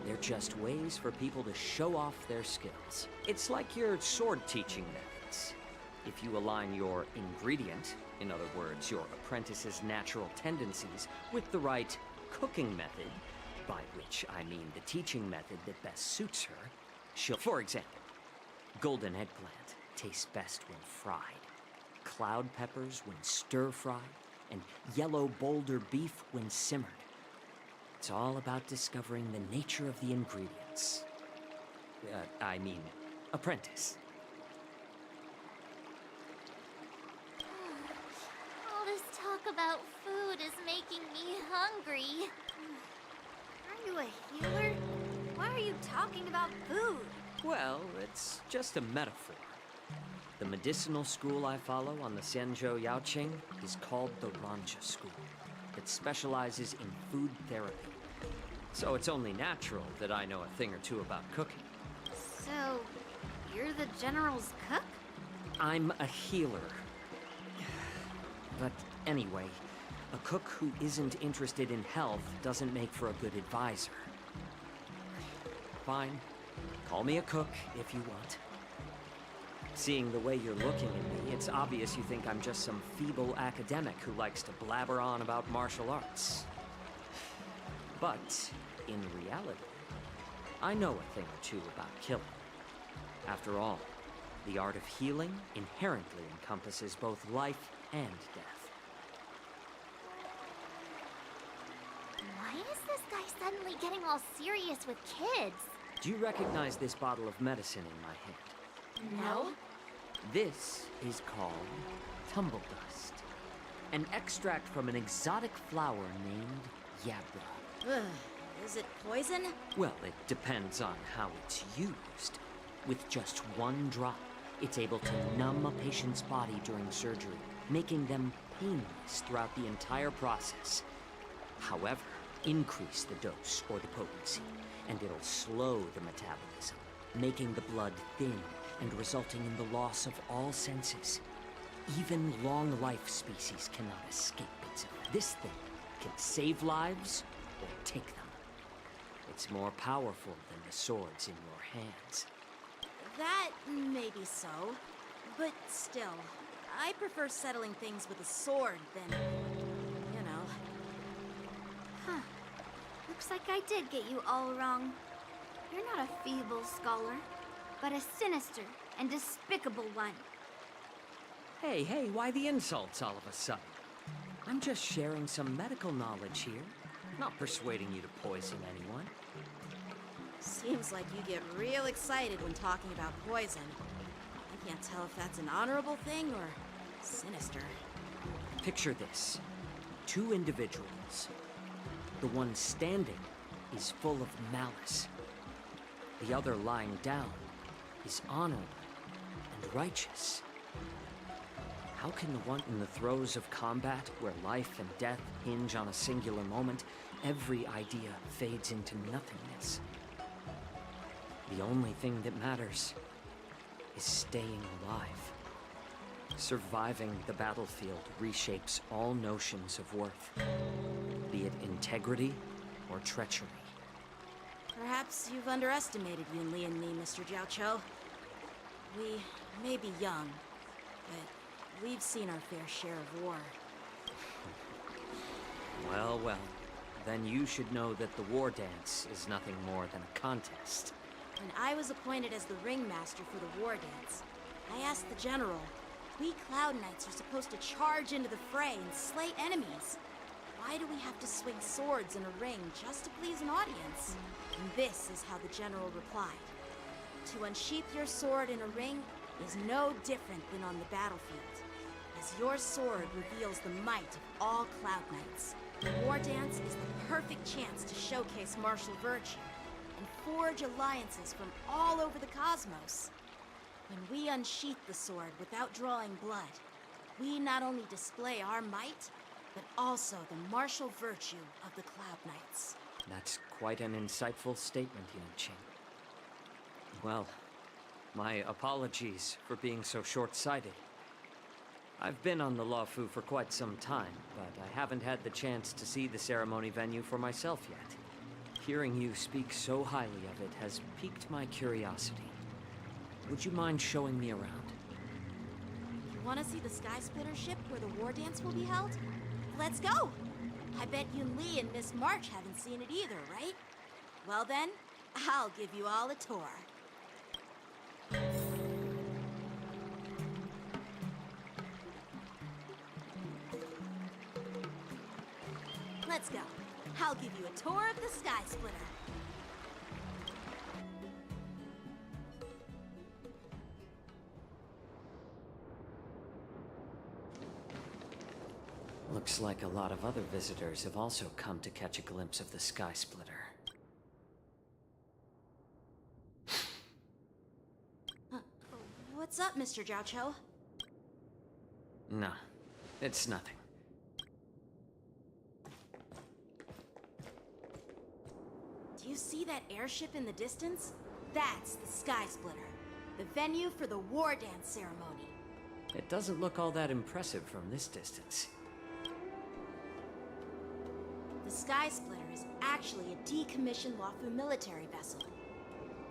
They're just ways for people to show off their skills. It's like your sword teaching methods. If you align your ingredient, in other words, your apprentice's natural tendencies, with the right cooking method, by which I mean the teaching method that best suits her, she'll, for example, golden eggplant tastes best when fried, cloud peppers when stir-fried, and yellow boulder beef when simmered. It's all about discovering the nature of the ingredients. Apprentice. All this talk about food is making me hungry. Are you a healer? Why are you talking about food? Well, it's just a metaphor. The medicinal school I follow on the Xianzhou Yaoqing is called the Ranja School. It specializes in food therapy. So it's only natural that I know a thing or two about cooking. So, you're the General's cook? I'm a healer. But anyway, a cook who isn't interested in health doesn't make for a good advisor. Fine. Call me a cook if you want. Seeing the way you're looking at me, it's obvious you think I'm just some feeble academic who likes to blabber on about martial arts. But, in reality, I know a thing or two about killing. After all, the art of healing inherently encompasses both life and death. Why is this guy suddenly getting all serious with kids? Do you recognize this bottle of medicine in my hand? No. This is called tumble dust, an extract from an exotic flower named yabra. Ugh, is it poison? Well, it depends on how it's used. With just one drop, it's able to numb a patient's body during surgery, making them painless throughout the entire process. However, increase the dose or the potency, and it'll slow the metabolism, making the blood thin and resulting in the loss of all senses. Even long-life species cannot escape its effect. This thing can save lives or take them. It's more powerful than the swords in your hands. That may be so, but still, I prefer settling things with a sword than, you know. Huh. Looks like I did get you all wrong. You're not a feeble scholar, but a sinister and despicable one. Hey, why the insults all of a sudden? I'm just sharing some medical knowledge here, not persuading you to poison anyone. Seems like you get real excited when talking about poison. I can't tell if that's an honorable thing or sinister. Picture this. Two individuals. The one standing is full of malice. The other lying down is honorable and righteous. How can the one in the throes of combat, where life and death hinge on a singular moment, every idea fades into nothingness? The only thing that matters is staying alive. Surviving the battlefield reshapes all notions of worth, be it integrity or treachery. Perhaps you've underestimated Yunli and me, Mr. Jiaoqiu. We may be young, but we've seen our fair share of war. Well, then you should know that the war dance is nothing more than a contest. When I was appointed as the ringmaster for the war dance, I asked the general, we Cloud Knights are supposed to charge into the fray and slay enemies. Why do we have to swing swords in a ring just to please an audience? And this is how the general replied. To unsheath your sword in a ring is no different than on the battlefield, as your sword reveals the might of all Cloud Knights. The war dance is the perfect chance to showcase martial virtue and forge alliances from all over the cosmos. When we unsheath the sword without drawing blood, we not only display our might, but also the martial virtue of the Cloud Knights. That's quite an insightful statement, Yunqing. Well, my apologies for being so short-sighted. I've been on the Luofu for quite some time, but I haven't had the chance to see the ceremony venue for myself yet. Hearing you speak so highly of it has piqued my curiosity. Would you mind showing me around? You want to see the Sky Splitter ship where the war dance will be held? Let's go! I bet Yun Li and Miss March haven't seen it either, right? Well then, I'll give you all a tour. Let's go. I'll give you a tour of the Sky Splitter. Looks like a lot of other visitors have also come to catch a glimpse of the Sky Splitter. What's up, Mr. Jiao Cho? No, it's nothing. Do you see that airship in the distance? That's the Sky Splitter, the venue for the war dance ceremony. It doesn't look all that impressive from this distance. The Sky Splitter is actually a decommissioned Luofu military vessel.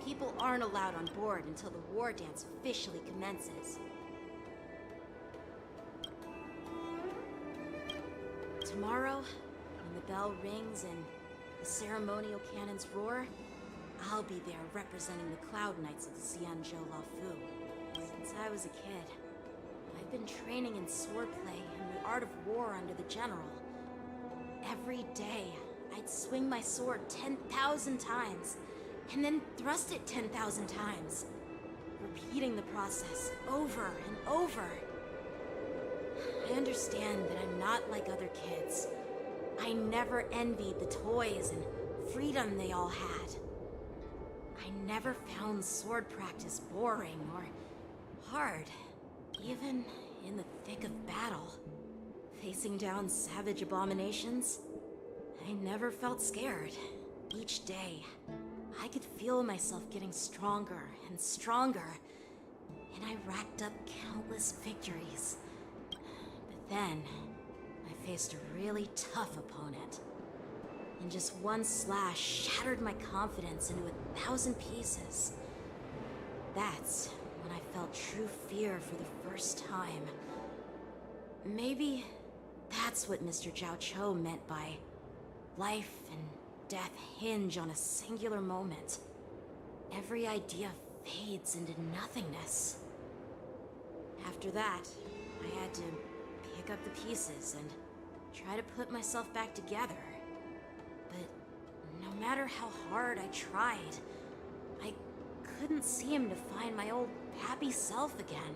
People aren't allowed on board until the war dance officially commences. Tomorrow, when the bell rings and the ceremonial cannons roar, I'll be there representing the Cloud Knights of the Xianzhou Luofu. Since I was a kid, I've been training in swordplay and the art of war under the general. Every day, I'd swing my sword 10,000 times, and then thrust it 10,000 times, repeating the process over and over. I understand that I'm not like other kids. I never envied the toys and freedom they all had. I never found sword practice boring or hard, even in the thick of battle. Facing down savage abominations, I never felt scared. Each day, I could feel myself getting stronger and stronger, and I racked up countless victories. But then, I faced a really tough opponent, and just one slash shattered my confidence into 1,000 pieces. That's when I felt true fear for the first time. Maybe that's what Mr. Jiao Cho meant by life and death hinge on a singular moment. Every idea fades into nothingness. After that, I had to pick up the pieces and try to put myself back together. But no matter how hard I tried, I couldn't seem to find my old happy self again.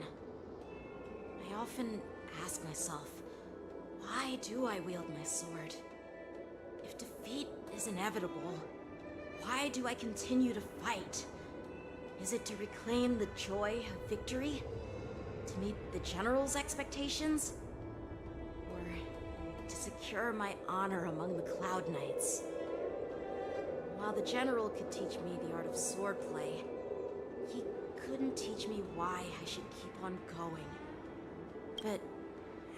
I often ask myself, why do I wield my sword? If defeat is inevitable, why do I continue to fight? Is it to reclaim the joy of victory? To meet the General's expectations? Or to secure my honor among the Cloud Knights? While the General could teach me the art of swordplay, he couldn't teach me why I should keep on going. But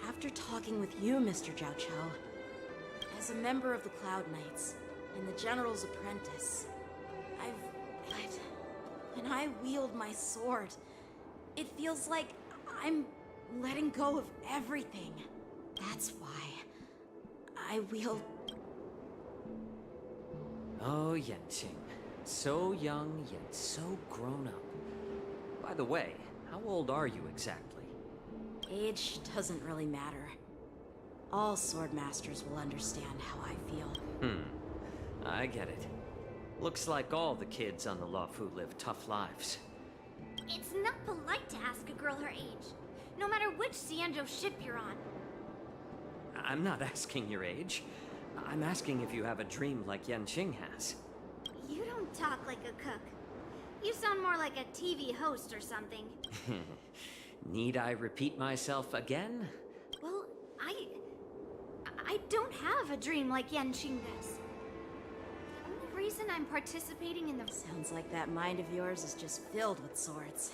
after talking with you, Mr. Jiao Cho, as a member of the Cloud Knights and the General's apprentice, when I wield my sword, it feels like I'm letting go of everything. That's why I wield... Oh, Yunqing. So young, yet so grown up. By the way, how old are you exactly? Age doesn't really matter. All sword masters will understand how I feel. I get it. Looks like all the kids on the Luofu live tough lives. It's not polite to ask a girl her age, no matter which Xianzhou ship you're on. I'm not asking your age. I'm asking if you have a dream like Yunqing has. You don't talk like a cook. You sound more like a TV host or something. Need I repeat myself again? Well, I don't have a dream like Yanqing does. The only reason I'm participating in the... Sounds like that mind of yours is just filled with swords.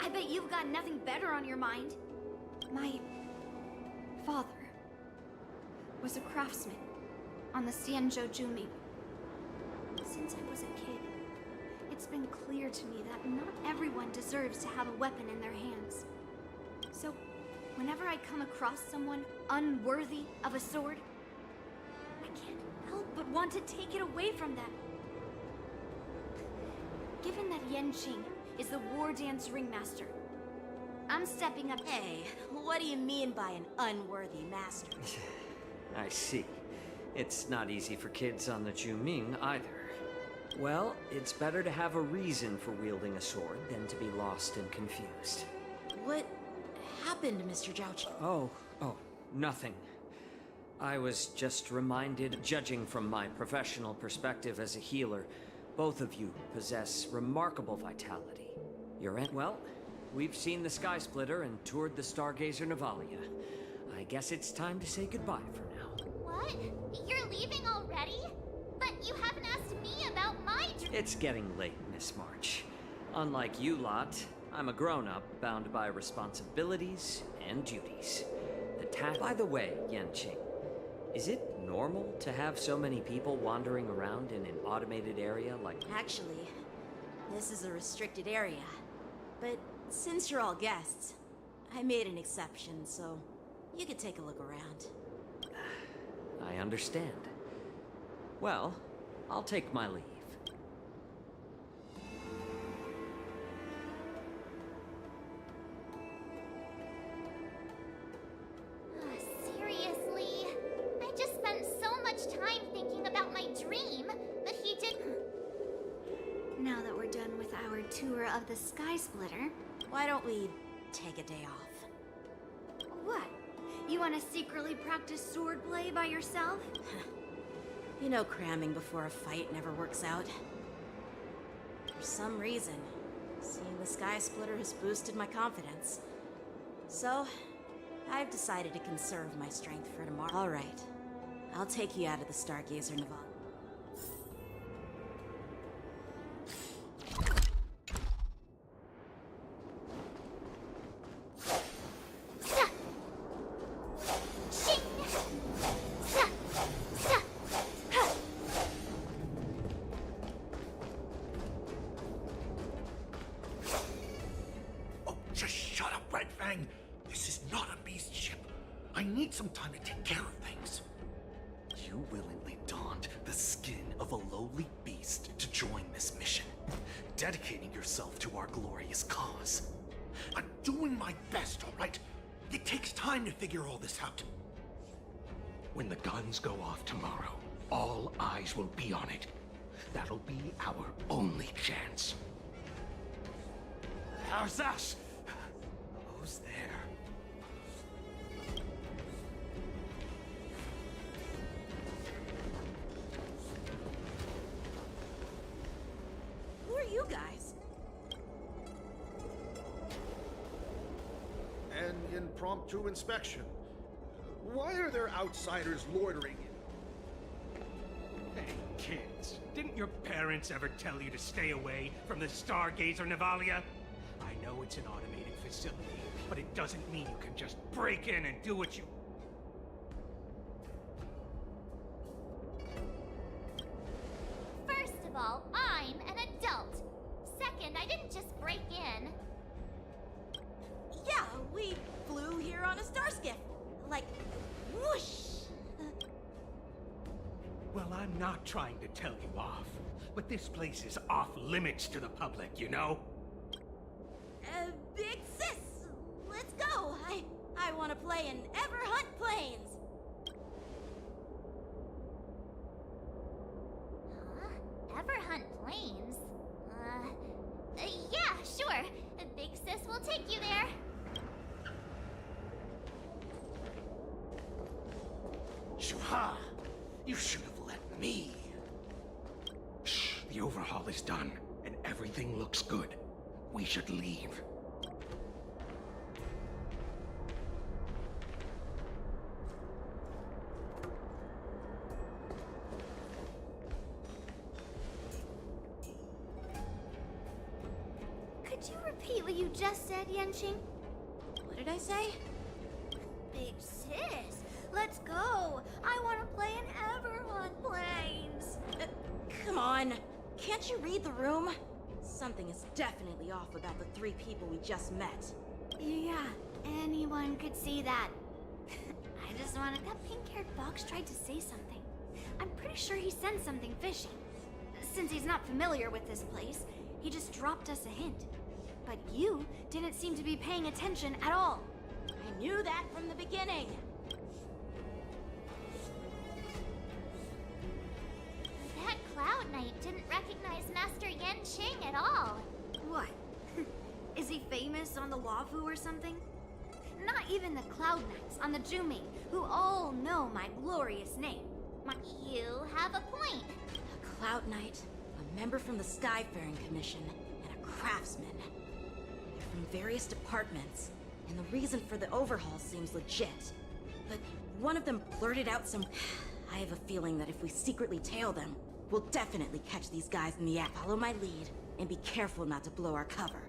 I bet you've got nothing better on your mind. My father was a craftsman on the Xianzhou Juming. Since I was a kid, it's been clear to me that not everyone deserves to have a weapon in their hands. So, whenever I come across someone unworthy of a sword, I can't help but want to take it away from them. Given that Yanqing is the war dance ringmaster, I'm stepping up. Hey, what do you mean by an unworthy master? I see. It's not easy for kids on the Juming either. Well, it's better to have a reason for wielding a sword than to be lost and confused. What happened, Mr. Zhaoqi? Oh, nothing. I was just reminded, judging from my professional perspective as a healer, both of you possess remarkable vitality. Well, we've seen the Sky Splitter and toured the Stargazer Navalia. I guess it's time to say goodbye for now. What? You're leaving already? But you haven't asked me about my dream. It's getting late, Miss March. Unlike you lot, I'm a grown-up bound by responsibilities and duties. By the way, Yanqing, is it normal to have so many people wandering around in an automated area like... Actually, this is a restricted area. But since you're all guests, I made an exception, so you could take a look around. I understand. Well, I'll take my leave. Seriously? I just spent so much time thinking about my dream, but he didn't... Now that we're done with our tour of the Sky Splitter, why don't we take a day off? What? You want to secretly practice swordplay by yourself? You know cramming before a fight never works out. For some reason, seeing the Sky Splitter has boosted my confidence. So, I've decided to conserve my strength for tomorrow. All right. I'll take you out of the Stargazer Navalia. Some time to take care of things. You willingly donned the skin of a lowly beast to join this mission, dedicating yourself to our glorious cause. I'm doing my best, all right? It takes time to figure all this out. When the guns go off tomorrow, all eyes will be on it. That'll be our only chance. How's that? Who's there? You guys. An impromptu inspection. Why are there outsiders loitering? Hey, kids, didn't your parents ever tell you to stay away from the Stargazer Navalia? I know it's an automated facility, but it doesn't mean you can just break in and do what you... First of all, I'm an adult. Second, I didn't just break in. Yeah, we flew here on a starskiff. Like, whoosh! Well, I'm not trying to tell you off, but this place is off limits to the public, you know? Big sis! Let's go! I want to play in Everhunt Plains! Huh? Everhunt Plains? Yeah, sure. Big sis will take you there. Shuha! You should have let me. Shh, The overhaul is done, and everything looks good. We should leave. Could you repeat what you just said, Yenching? What did I say? Big sis, let's go. I want to play in Everhorn Plains. Come on. Can't you read the room? Something is definitely off about the 3 people we just met. Yeah, anyone could see that. I just wanted that pink-haired fox tried to say something. I'm pretty sure he sensed something fishy. Since he's not familiar with this place, he just dropped us a hint. But you didn't seem to be paying attention at all. I knew that from the beginning. That Cloud Knight didn't recognize Master Yenching at all. What? Is he famous on the Luofu or something? Not even the Cloud Knights on the Juming, who all know my glorious name. You have a point. A Cloud Knight, a member from the Skyfaring Commission, and a craftsman. They're from various departments, and the reason for the overhaul seems legit. But one of them blurted out some... I have a feeling that if we secretly tail them, we'll definitely catch these guys in the act. Follow my lead, and be careful not to blow our cover.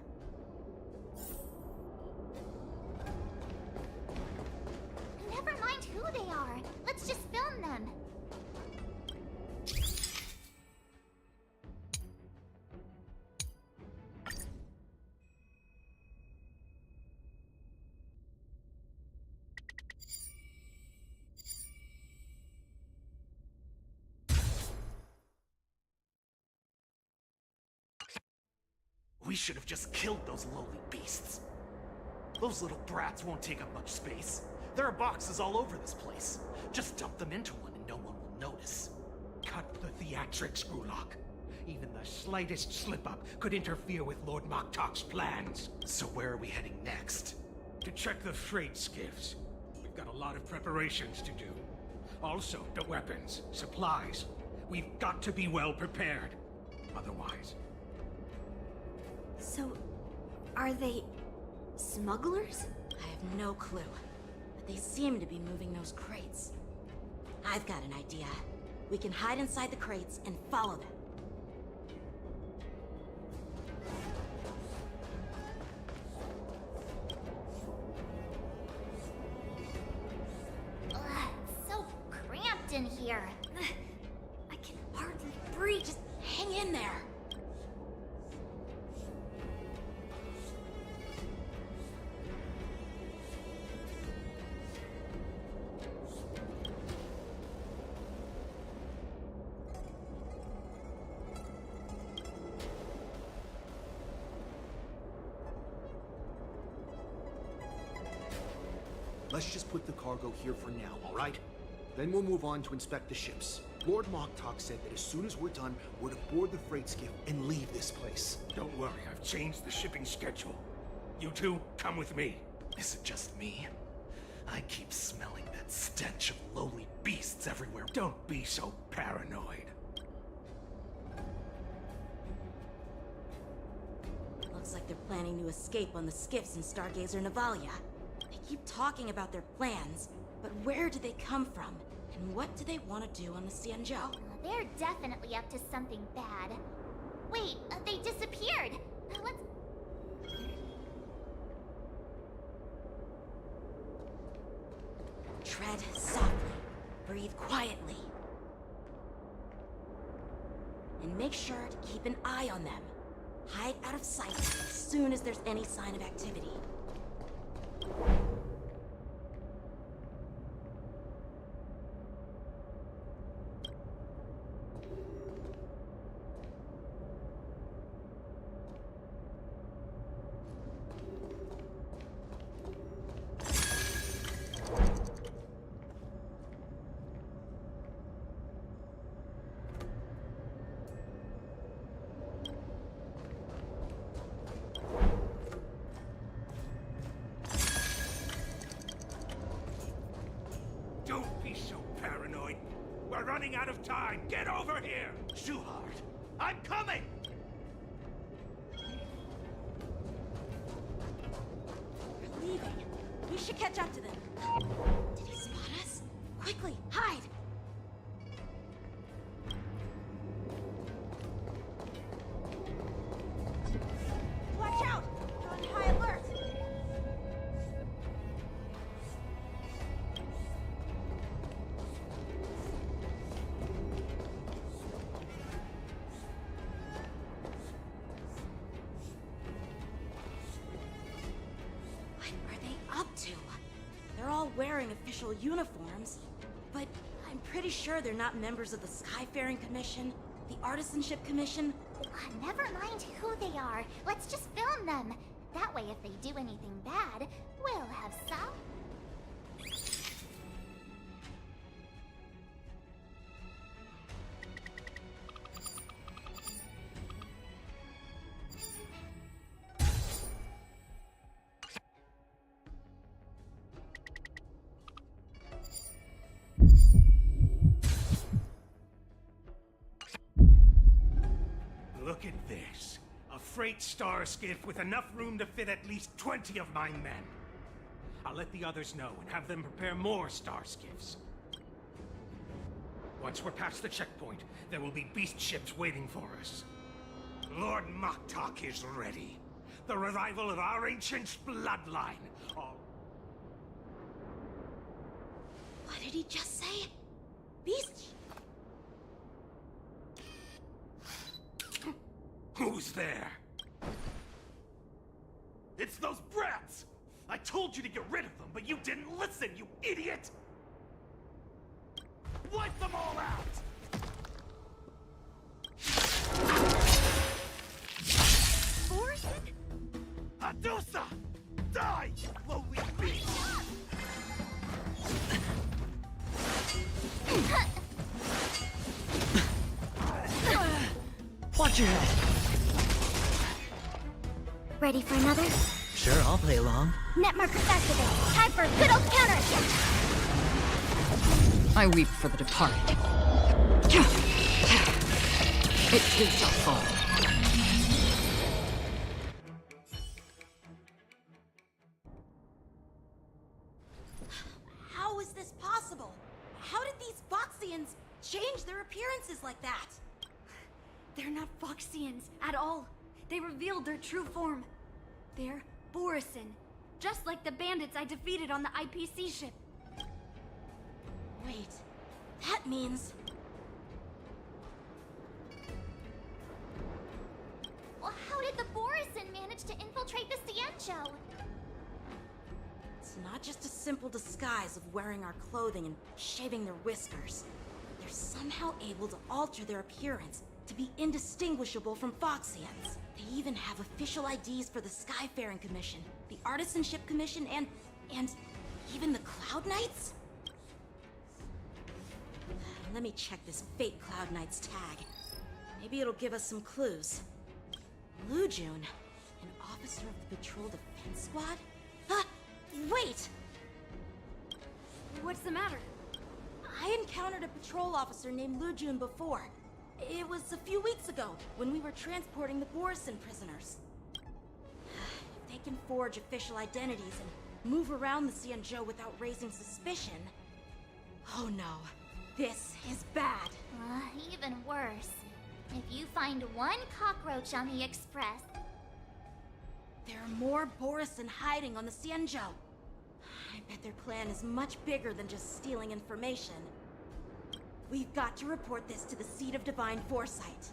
Never mind who they are. Let's just film them. We should have just killed those lowly beasts. Those little brats won't take up much space. There are boxes all over this place. Just dump them into one and no one will notice. Cut the theatrics, Gulak. Even the slightest slip-up could interfere with Lord Moktok's plans. So where are we heading next? To check the freight skiffs. We've got a lot of preparations to do. Also, the weapons, supplies. We've got to be well prepared. Otherwise... So, are they... smugglers? I have no clue, but they seem to be moving those crates. I've got an idea. We can hide inside the crates and follow them. Ugh, it's so cramped in here. I can hardly breathe. Just hang in there. Let's just put the cargo here for now, all right? Then we'll move on to inspect the ships. Lord Moktok said that as soon as we're done, we're to board the freight skiff and leave this place. Don't worry, I've changed the shipping schedule. You two, come with me. Is it just me? I keep smelling that stench of lowly beasts everywhere. Don't be so paranoid. Looks like they're planning to escape on the skiffs in Stargazer Navalia. They keep talking about their plans, but where do they come from? And what do they want to do on the Xianzhou? They're definitely up to something bad. Wait, they disappeared. Let's... Tread softly. Breathe quietly. And make sure to keep an eye on them. Hide out of sight as soon as there's any sign of activity. Don't be so paranoid. We're running out of time. Get over here! Shuhart, I'm coming! They're leaving. We should catch up to them. Did he spot us? Quickly, hide! Watch out! They're on high alert! What are they up to? They're all wearing official uniforms, but I'm pretty sure they're not members of the Skyfaring Commission, the Artisanship Commission. Never mind who they are. Let's just film them. That way, if they do anything bad, we'll have some. Look at this. A freight star skiff with enough room to fit at least 20 of my men. I'll let the others know and have them prepare more star skiffs. Once we're past the checkpoint, there will be beast ships waiting for us. Lord Moktok is ready. The revival of our ancient bloodline. What did he just say? Beast? Who's there? It's those brats! I told you to get rid of them, but you didn't listen, you idiot! Wipe them all out! Borson? Adusa! Die, you lowly beast! Watch your head. Ready for another? Sure, I'll play along. Net markers activated. Time for a good old counterattack. I weep for the departed. It too shall fall. How is this possible? How did these Foxians change their appearances like that? They're not Foxians at all. They revealed their true form. They're Borison, just like the bandits I defeated on the IPC ship. Wait, that means... Well, how did the Borison manage to infiltrate the Cienjo? It's not just a simple disguise of wearing our clothing and shaving their whiskers. They're somehow able to alter their appearance to be indistinguishable from Foxians. They even have official IDs for the Skyfaring Commission, the Artisanship Commission, and even the Cloud Knights? Let me check this fake Cloud Knight's tag. Maybe it'll give us some clues. Lujun, an officer of the Patrol Defense Squad? Wait! What's the matter? I encountered a patrol officer named Lujun before. It was a few weeks ago, when we were transporting the Borison prisoners. If they can forge official identities and move around the Cienjo without raising suspicion... Oh no, this is bad. Even worse. If you find one cockroach on the Express... There are more Borison hiding on the Cienjo. I bet their plan is much bigger than just stealing information. We've got to report this to the Seat of Divine Foresight.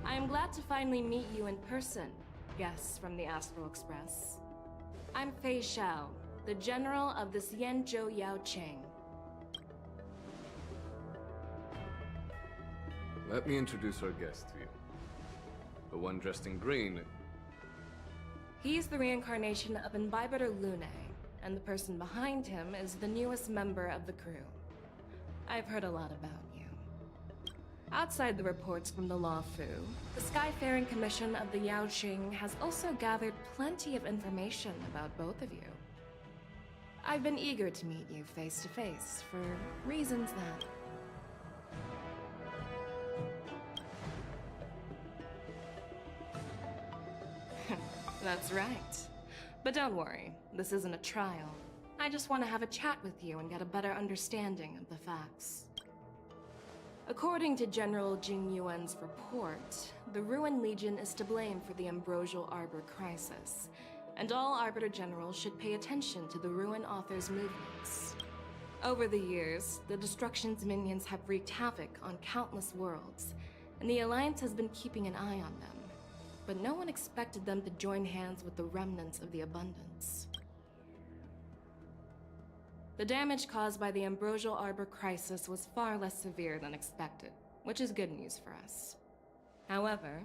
I am glad to finally meet you in person, guests from the Astral Express. I'm Fei Xiao, the General of the Cienjo Yaocheng. Let me introduce our guest to you. The one dressed in green. He's the reincarnation of Imbibitor Lune, and the person behind him is the newest member of the crew. I've heard a lot about you. Outside the reports from the Luofu, the Skyfaring Commission of the Yaoqing has also gathered plenty of information about both of you. I've been eager to meet you face to face for reasons that... That's right. But don't worry, this isn't a trial. I just want to have a chat with you and get a better understanding of the facts. According to General Jing Yuan's report, the Ruin Legion is to blame for the Ambrosial Arbor crisis, and all Arbiter Generals should pay attention to the Ruin Author's movements. Over the years, the Destruction's minions have wreaked havoc on countless worlds, and the Alliance has been keeping an eye on them. But no one expected them to join hands with the remnants of the Abundance. The damage caused by the Ambrosial Arbor crisis was far less severe than expected, which is good news for us. However,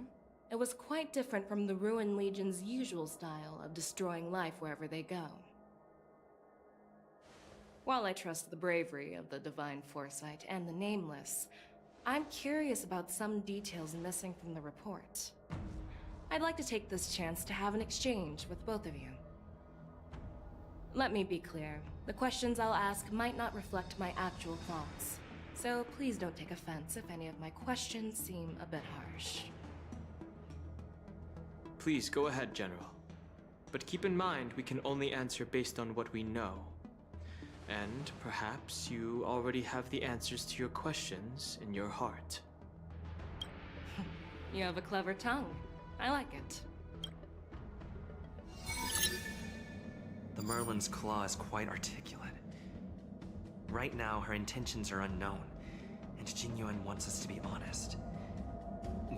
it was quite different from the Ruin Legion's usual style of destroying life wherever they go. While I trust the bravery of the Divine Foresight and the Nameless, I'm curious about some details missing from the report. I'd like to take this chance to have an exchange with both of you. Let me be clear, the questions I'll ask might not reflect my actual thoughts, so please don't take offense if any of my questions seem a bit harsh. Please go ahead, General. But keep in mind we can only answer based on what we know. And perhaps you already have the answers to your questions in your heart. You have a clever tongue. I like it. The Merlin's claw is quite articulate. Right now, her intentions are unknown, and Jing Yuan wants us to be honest.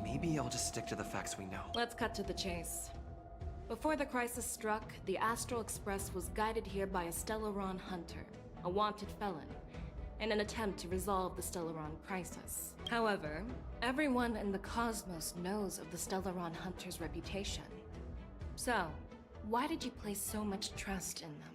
Maybe I'll just stick to the facts we know. Let's cut to the chase. Before the crisis struck, the Astral Express was guided here by a Stellaron hunter, a wanted felon, in an attempt to resolve the Stellaron crisis. However, everyone in the cosmos knows of the Stellaron hunter's reputation. So, why did you place so much trust in them?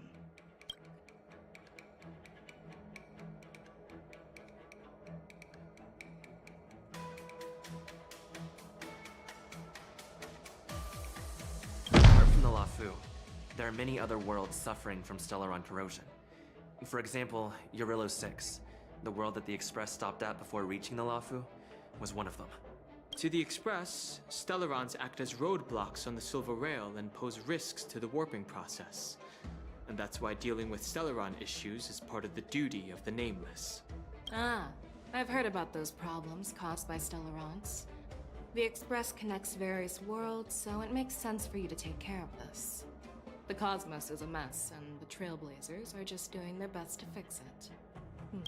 Apart from the Luofu, there are many other worlds suffering from Stellaron corrosion. For example, Eurillo 6, the world that the Express stopped at before reaching the Luofu, was one of them. To the Express, Stellarons act as roadblocks on the Silver Rail and pose risks to the warping process. And that's why dealing with Stellaron issues is part of the duty of the Nameless. Ah, I've heard about those problems caused by Stellarons. The Express connects various worlds, so it makes sense for you to take care of this. The cosmos is a mess, and the Trailblazers are just doing their best to fix it.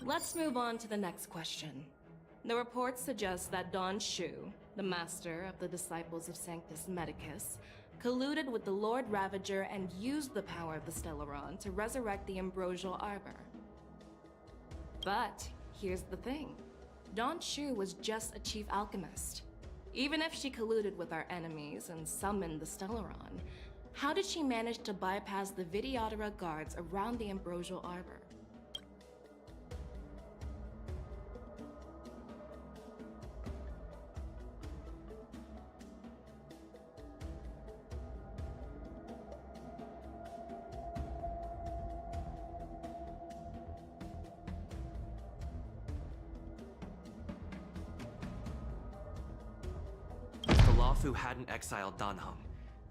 Let's move on to the next question. The report suggests that Don Shu, the master of the Disciples of Sanctus Medicus, colluded with the Lord Ravager and used the power of the Stellaron to resurrect the Ambrosial Arbor. But here's the thing. Don Shu was just a chief alchemist. Even if she colluded with our enemies and summoned the Stellaron, how did she manage to bypass the Videodora guards around the Ambrosial Arbor? Luofu hadn't exiled Danheng,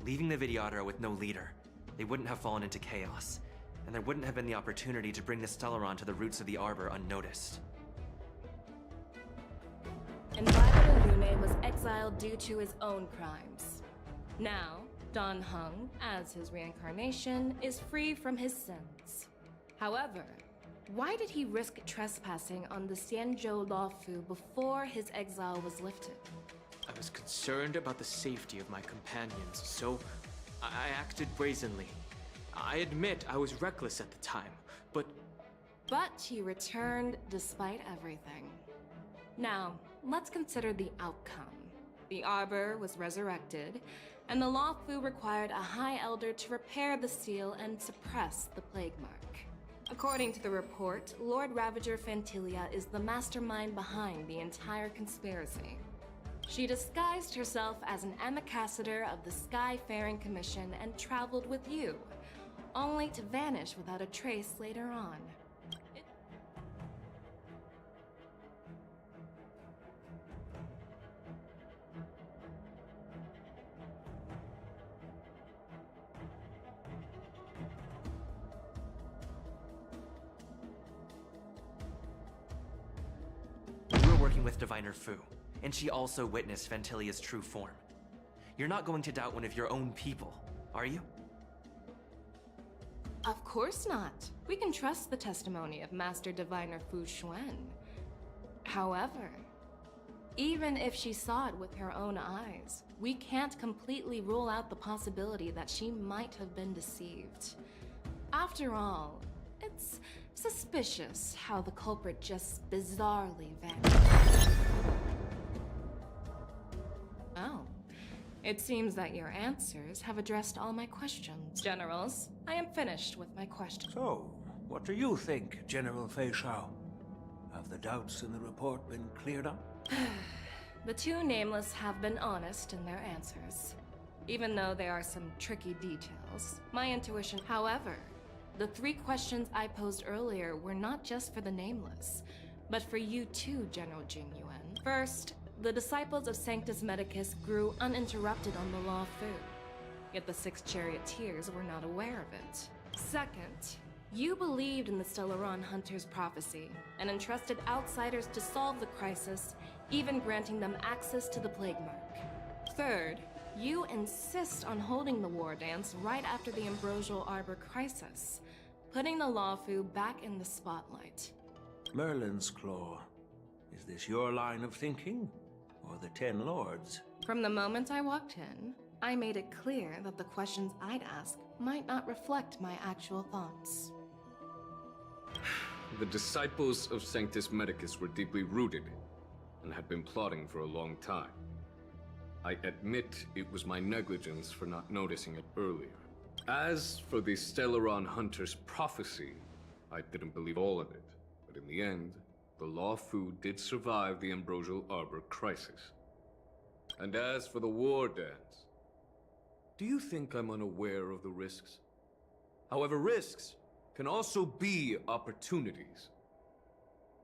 leaving the Videodora with no leader. They wouldn't have fallen into chaos, and there wouldn't have been the opportunity to bring the Stellaron to the roots of the Arbor unnoticed. And Violet Lune was exiled due to his own crimes. Now, Danheng, as his reincarnation, is free from his sins. However, why did he risk trespassing on the Xianzhou Luofu before his exile was lifted? I was concerned about the safety of my companions, so I acted brazenly. I admit I was reckless at the time, but he returned despite everything. Now, let's consider the outcome. The Arbor was resurrected, and the Law Fu required a High Elder to repair the seal and suppress the plague mark. According to the report, Lord Ravager Fantilia is the mastermind behind the entire conspiracy. She disguised herself as an ambassador of the Skyfaring Commission and traveled with you, only to vanish without a trace later on. With Diviner Fu, and she also witnessed Fantilia's true form. You're not going to doubt one of your own people, are you? Of course not. We can trust the testimony of Master Diviner Fu Xuan. However, even if she saw it with her own eyes, we can't completely rule out the possibility that she might have been deceived. After all, it's suspicious how the culprit just bizarrely vanished. Oh. It seems that your answers have addressed all my questions. Generals, I am finished with my questions. So, what do you think, General Fei Shao? Have the doubts in the report been cleared up? The two nameless have been honest in their answers. Even though there are some tricky details, my intuition, however, the 3 questions I posed earlier were not just for the nameless, but for you too, General Jing Yuan. First, the disciples of Sanctus Medicus grew uninterrupted on the Law Fu, yet the 6 charioteers were not aware of it. Second, you believed in the Stellaron Hunter's prophecy and entrusted outsiders to solve the crisis, even granting them access to the Plague Mark. Third, you insist on holding the war dance right after the Ambrosial Arbor crisis, putting the Law Fu back in the spotlight. Merlin's Claw. Is this your line of thinking? Or the 10 Lords? From the moment I walked in, I made it clear that the questions I'd ask might not reflect my actual thoughts. The disciples of Sanctus Medicus were deeply rooted and had been plotting for a long time. I admit it was my negligence for not noticing it earlier. As for the Stellaron Hunter's prophecy, I didn't believe all of it. But in the end, the Law Fu did survive the Ambrosial Arbor crisis. And as for the war dance, do you think I'm unaware of the risks? However, risks can also be opportunities.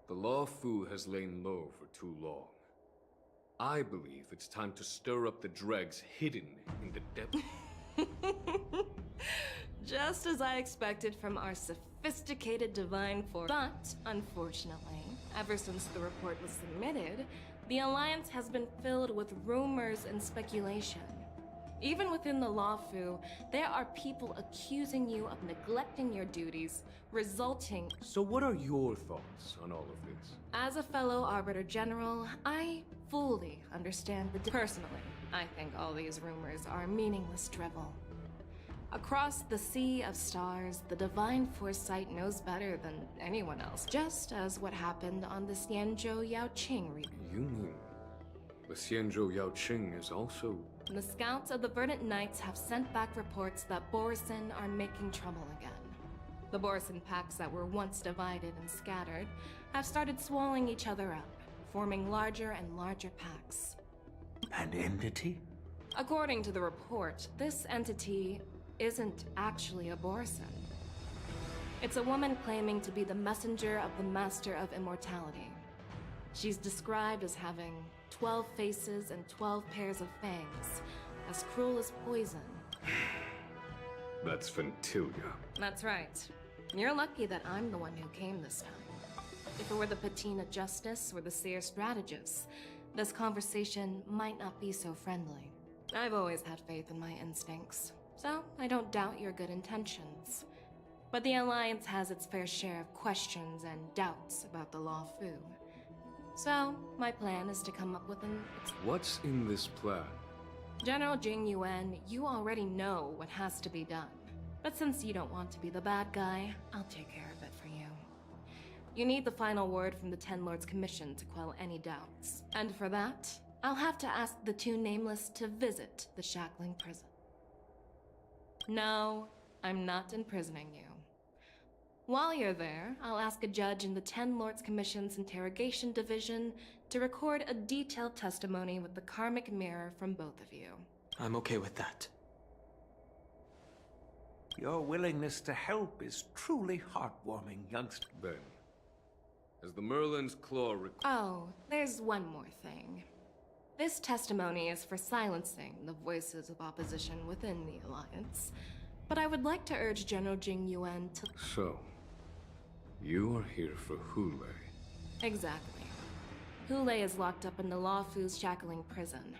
The Law Fu has lain low for too long. I believe it's time to stir up the dregs hidden in the depths. Just as I expected from our sophisticated divine force. But, unfortunately, ever since the report was submitted, the Alliance has been filled with rumors and speculation. Even within the Law Fu, there are people accusing you of neglecting your duties, resulting... So what are your thoughts on all of this? As a fellow Arbiter General, I fully understand the... Personally, I think all these rumors are meaningless drivel. Across the sea of stars, the divine foresight knows better than anyone else, just as what happened on the Xianzhou Yaoqing region. You mean the Xianzhou Yaoqing is also... The scouts of the Verdant Knights have sent back reports that Borisin are making trouble again. The Borisin packs that were once divided and scattered have started swallowing each other up, forming larger and larger packs. An entity? According to the report, this entity isn't actually a Borisin. It's a woman claiming to be the messenger of the Master of Immortality. She's described as having 12 faces and 12 pairs of fangs, as cruel as poison. That's Fantilia. That's right. You're lucky that I'm the one who came this time. If it were the Patina Justice or the Seer Strategist, this conversation might not be so friendly. I've always had faith in my instincts, so I don't doubt your good intentions. But the Alliance has its fair share of questions and doubts about the Law Fu. So, my plan is to come up with an... What's in this plan? General Jing Yuan, you already know what has to be done. But since you don't want to be the bad guy, I'll take care of it for you. You need the final word from the Ten Lords Commission to quell any doubts. And for that, I'll have to ask the two nameless to visit the shackling prison. No, I'm not imprisoning you. While you're there, I'll ask a judge in the 10 Lords Commission's Interrogation Division to record a detailed testimony with the karmic mirror from both of you. I'm okay with that. Your willingness to help is truly heartwarming, youngster. Ben, as the Merlin's Claw Oh, there's one more thing. This testimony is for silencing the voices of opposition within the Alliance, but I would like to urge General Jing Yuan to... So, you are here for Hule. Exactly. Hule is locked up in the Luofu's shackling prison.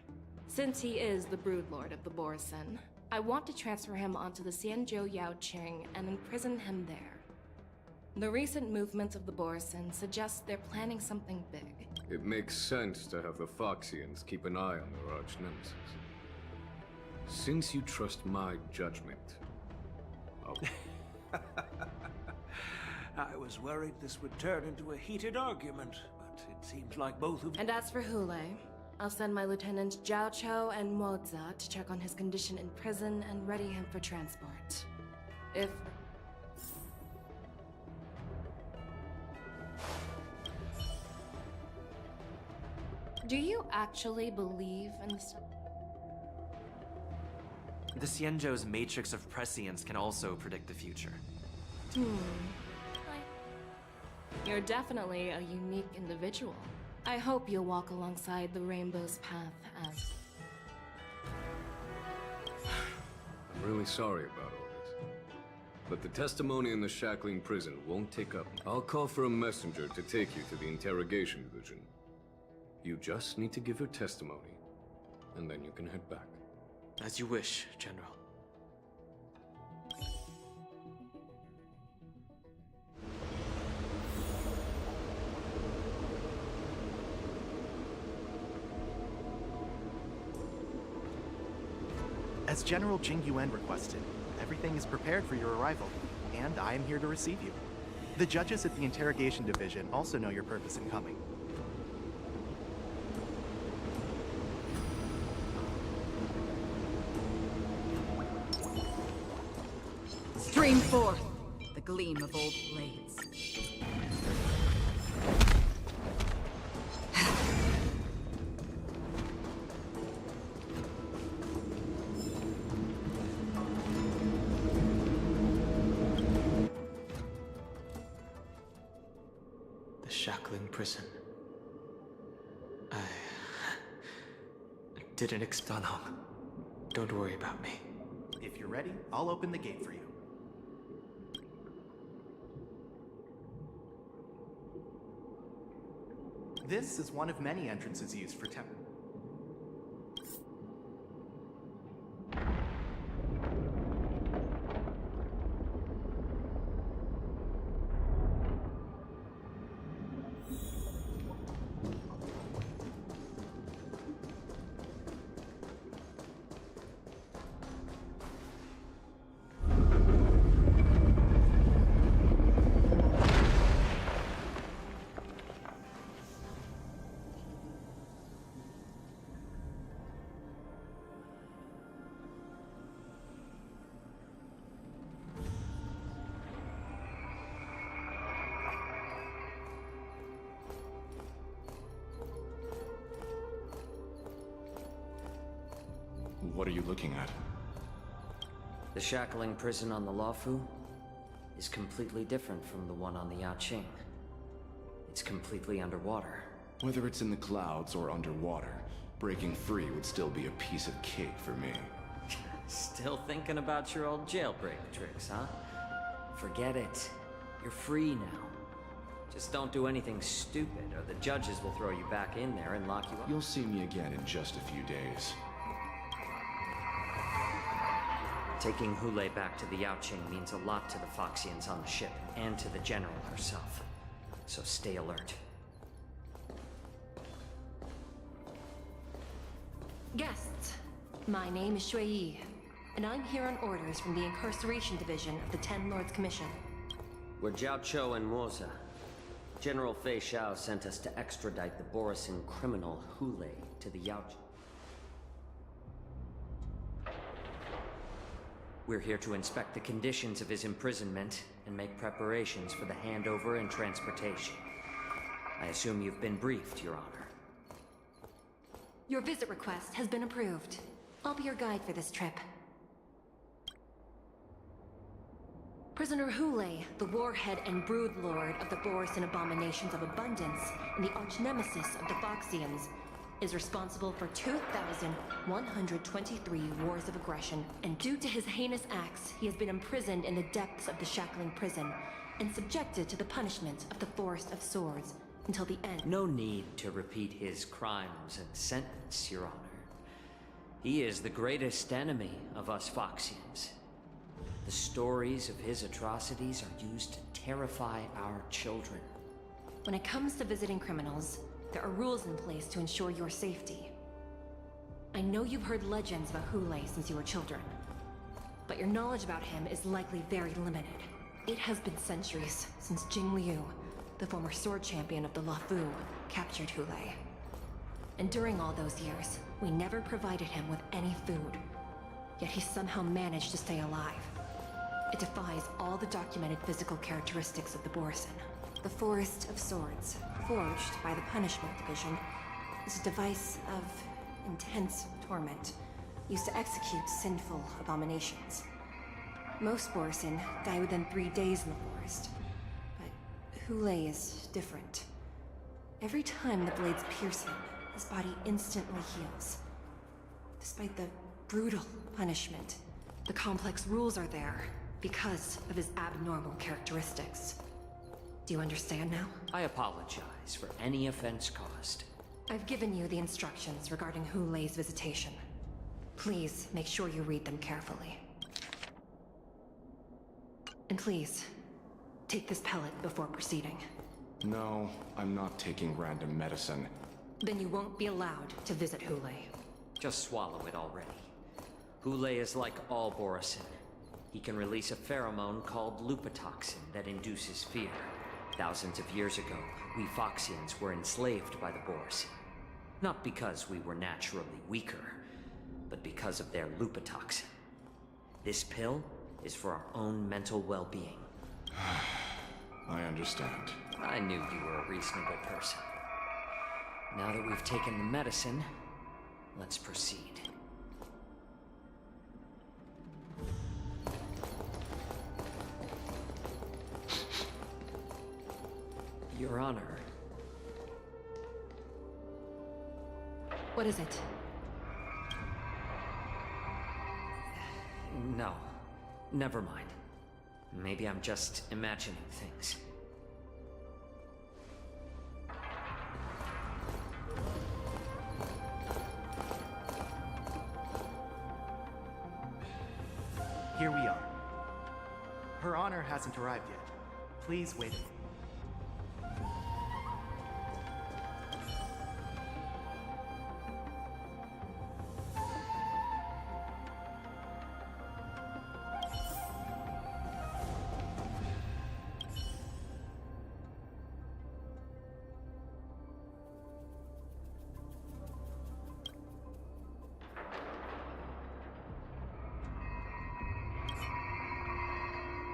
Since he is the broodlord of the Borisin, I want to transfer him onto the Xianzhou Yaoqing and imprison him there. The recent movements of the Borisin suggest they're planning something big. It makes sense to have the Foxians keep an eye on their arch-nemesis. Since you trust my judgment, I was worried this would turn into a heated argument, but it seems like both of you... And as for Hule, I'll send my lieutenants Zhao Chou and Moza to check on his condition in prison and ready him for transport. If... Do you actually believe in the... The Xianzhou's matrix of prescience can also predict the future. You're definitely a unique individual. I hope you'll walk alongside the Rainbow's path as... I'm really sorry about all this. But the testimony in the shackling prison won't take up. I'll call for a messenger to take you to the interrogation division. You just need to give your testimony, and then you can head back. As you wish, General. As General Jing Yuan requested, everything is prepared for your arrival, and I am here to receive you. The judges at the Interrogation Division also know your purpose in coming. Stream forth the gleam of old blades. The shackling prison. I didn't expect... Don't worry about me. If you're ready, I'll open the gate for you. This is one of many entrances used for temple. What are you looking at? The shackling prison on the Luofu is completely different from the one on the Yaoqing. It's completely underwater. Whether it's in the clouds or underwater, breaking free would still be a piece of cake for me. Still thinking about your old jailbreak tricks, huh? Forget it. You're free now. Just don't do anything stupid, or the judges will throw you back in there and lock you up. You'll see me again in just a few days. Taking Hule back to the Yaoqing means a lot to the Foxians on the ship, and to the General herself. So stay alert. Guests, my name is Shui Yi, and I'm here on orders from the Incarceration Division of the 10 Lords Commission. We're Zhao Chou and Moza. General Fei Xiao sent us to extradite the Borisin criminal Hule to the Yacht. We're here to inspect the conditions of his imprisonment and make preparations for the handover and transportation. I assume you've been briefed, Your Honor. Your visit request has been approved. I'll be your guide for this trip. Prisoner Hule, the warhead and broodlord of the Boris and Abominations of Abundance and the arch-nemesis of the Foxians, is responsible for 2,123 wars of aggression, and due to his heinous acts, he has been imprisoned in the depths of the Shackling prison and subjected to the punishment of the Forest of Swords until the end. No need to repeat his crimes and sentence, Your Honor. He is the greatest enemy of us Foxians. The stories of his atrocities are used to terrify our children. When it comes to visiting criminals, there are rules in place to ensure your safety. I know you've heard legends about Hule since you were children, but your knowledge about him is likely very limited. It has been centuries since Jing Liu, the former sword champion of the Luofu, captured Hule. And during all those years, we never provided him with any food. Yet he somehow managed to stay alive. It defies all the documented physical characteristics of the Borisin. The Forest of Swords, forged by the Punishment Division, is a device of intense torment, used to execute sinful abominations. Most Borisin die within 3 days in the forest, but Hule is different. Every time the blades pierce him, his body instantly heals. Despite the brutal punishment, the complex rules are there because of his abnormal characteristics. Do you understand now? I apologize for any offense caused. I've given you the instructions regarding Hule's visitation. Please make sure you read them carefully. And please, take this pellet before proceeding. No, I'm not taking random medicine. Then you won't be allowed to visit Hule. Just swallow it already. Hule is like all Borisin. He can release a pheromone called lupatoxin that induces fear. Thousands of years ago, we Foxians were enslaved by the Borisin. Not because we were naturally weaker, but because of their lupatoxin. This pill is for our own mental well-being. I understand. I knew you were a reasonable person. Now that we've taken the medicine, let's proceed. Your Honor. What is it? No. Never mind. Maybe I'm just imagining things. Here we are. Her Honor hasn't arrived yet. Please wait.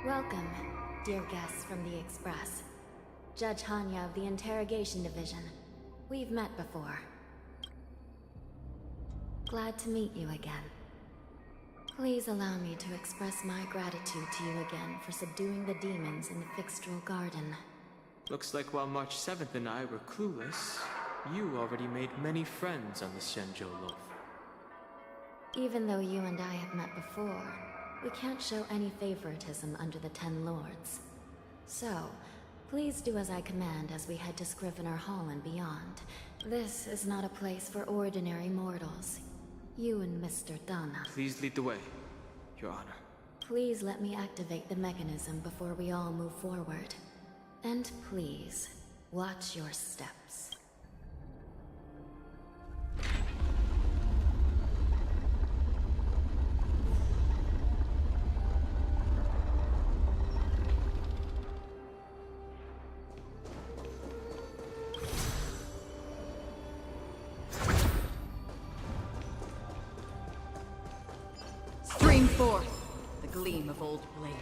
Welcome, dear guests from the Express. Judge Hanya of the Interrogation Division. We've met before. Glad to meet you again. Please allow me to express my gratitude to you again for subduing the demons in the Fixtral Garden. Looks like while March 7th and I were clueless, you already made many friends on the Shenzhou Loaf. Even though you and I have met before, we can't show any favoritism under the Ten Lords. So, please do as I command as we head to Scrivener Hall and beyond. This is not a place for ordinary mortals. You and Mr. Dana. Please lead the way, Your Honor. Please let me activate the mechanism before we all move forward. And please, watch your steps. Stream forth the gleam of old blades.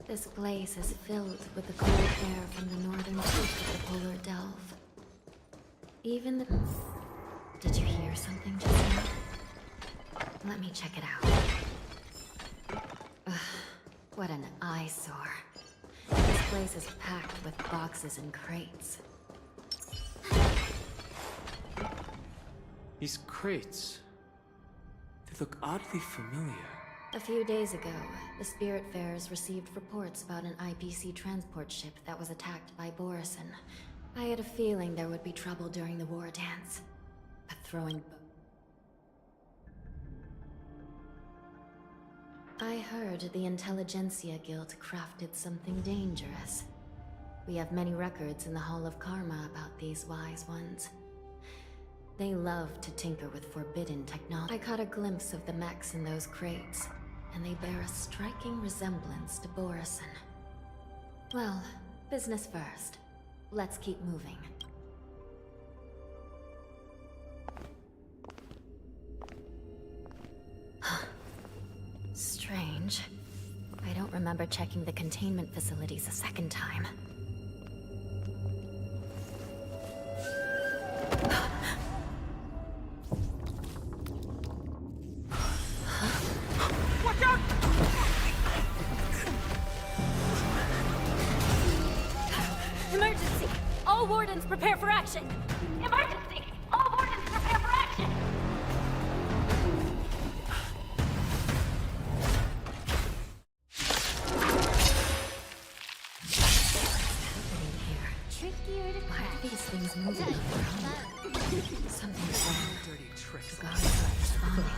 This place is filled with the cold air from the northern peak of the polar delve. Even the... Did you hear something just now? Let me check it out. Ugh, what an eyesore. This place is packed with boxes and crates. These crates... they look oddly familiar. A few days ago, the Spiritfarers received reports about an IPC transport ship that was attacked by Borison. I had a feeling there would be trouble during the war dance. But throwing... I heard the Intelligentsia Guild crafted something dangerous. We have many records in the Hall of Karma about these wise ones. They love to tinker with forbidden technology. I caught a glimpse of the mechs in those crates, and they bear a striking resemblance to Borison. Well, business first. Let's keep moving. Strange. I don't remember checking the containment facilities a second time. Watch out! Emergency! All wardens prepare for action! Emergency! All wardens prepare for action! Trickier to crack. Why are these things moving around? Something's wrong. Dirty tricks. The guards are responding.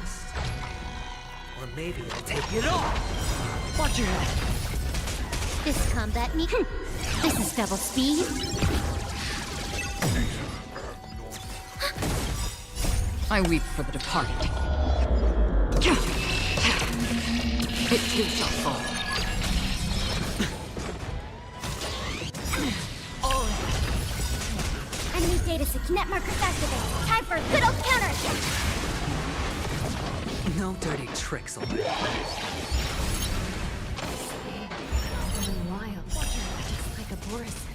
Or maybe I'll take it off! Watch your head! This combat me. This is double speed. I weep for the departed. It too shall fall. Enemy data net markers activated. Time for a good old counterattack. No dirty tricks already. Running wild, just like a Borison.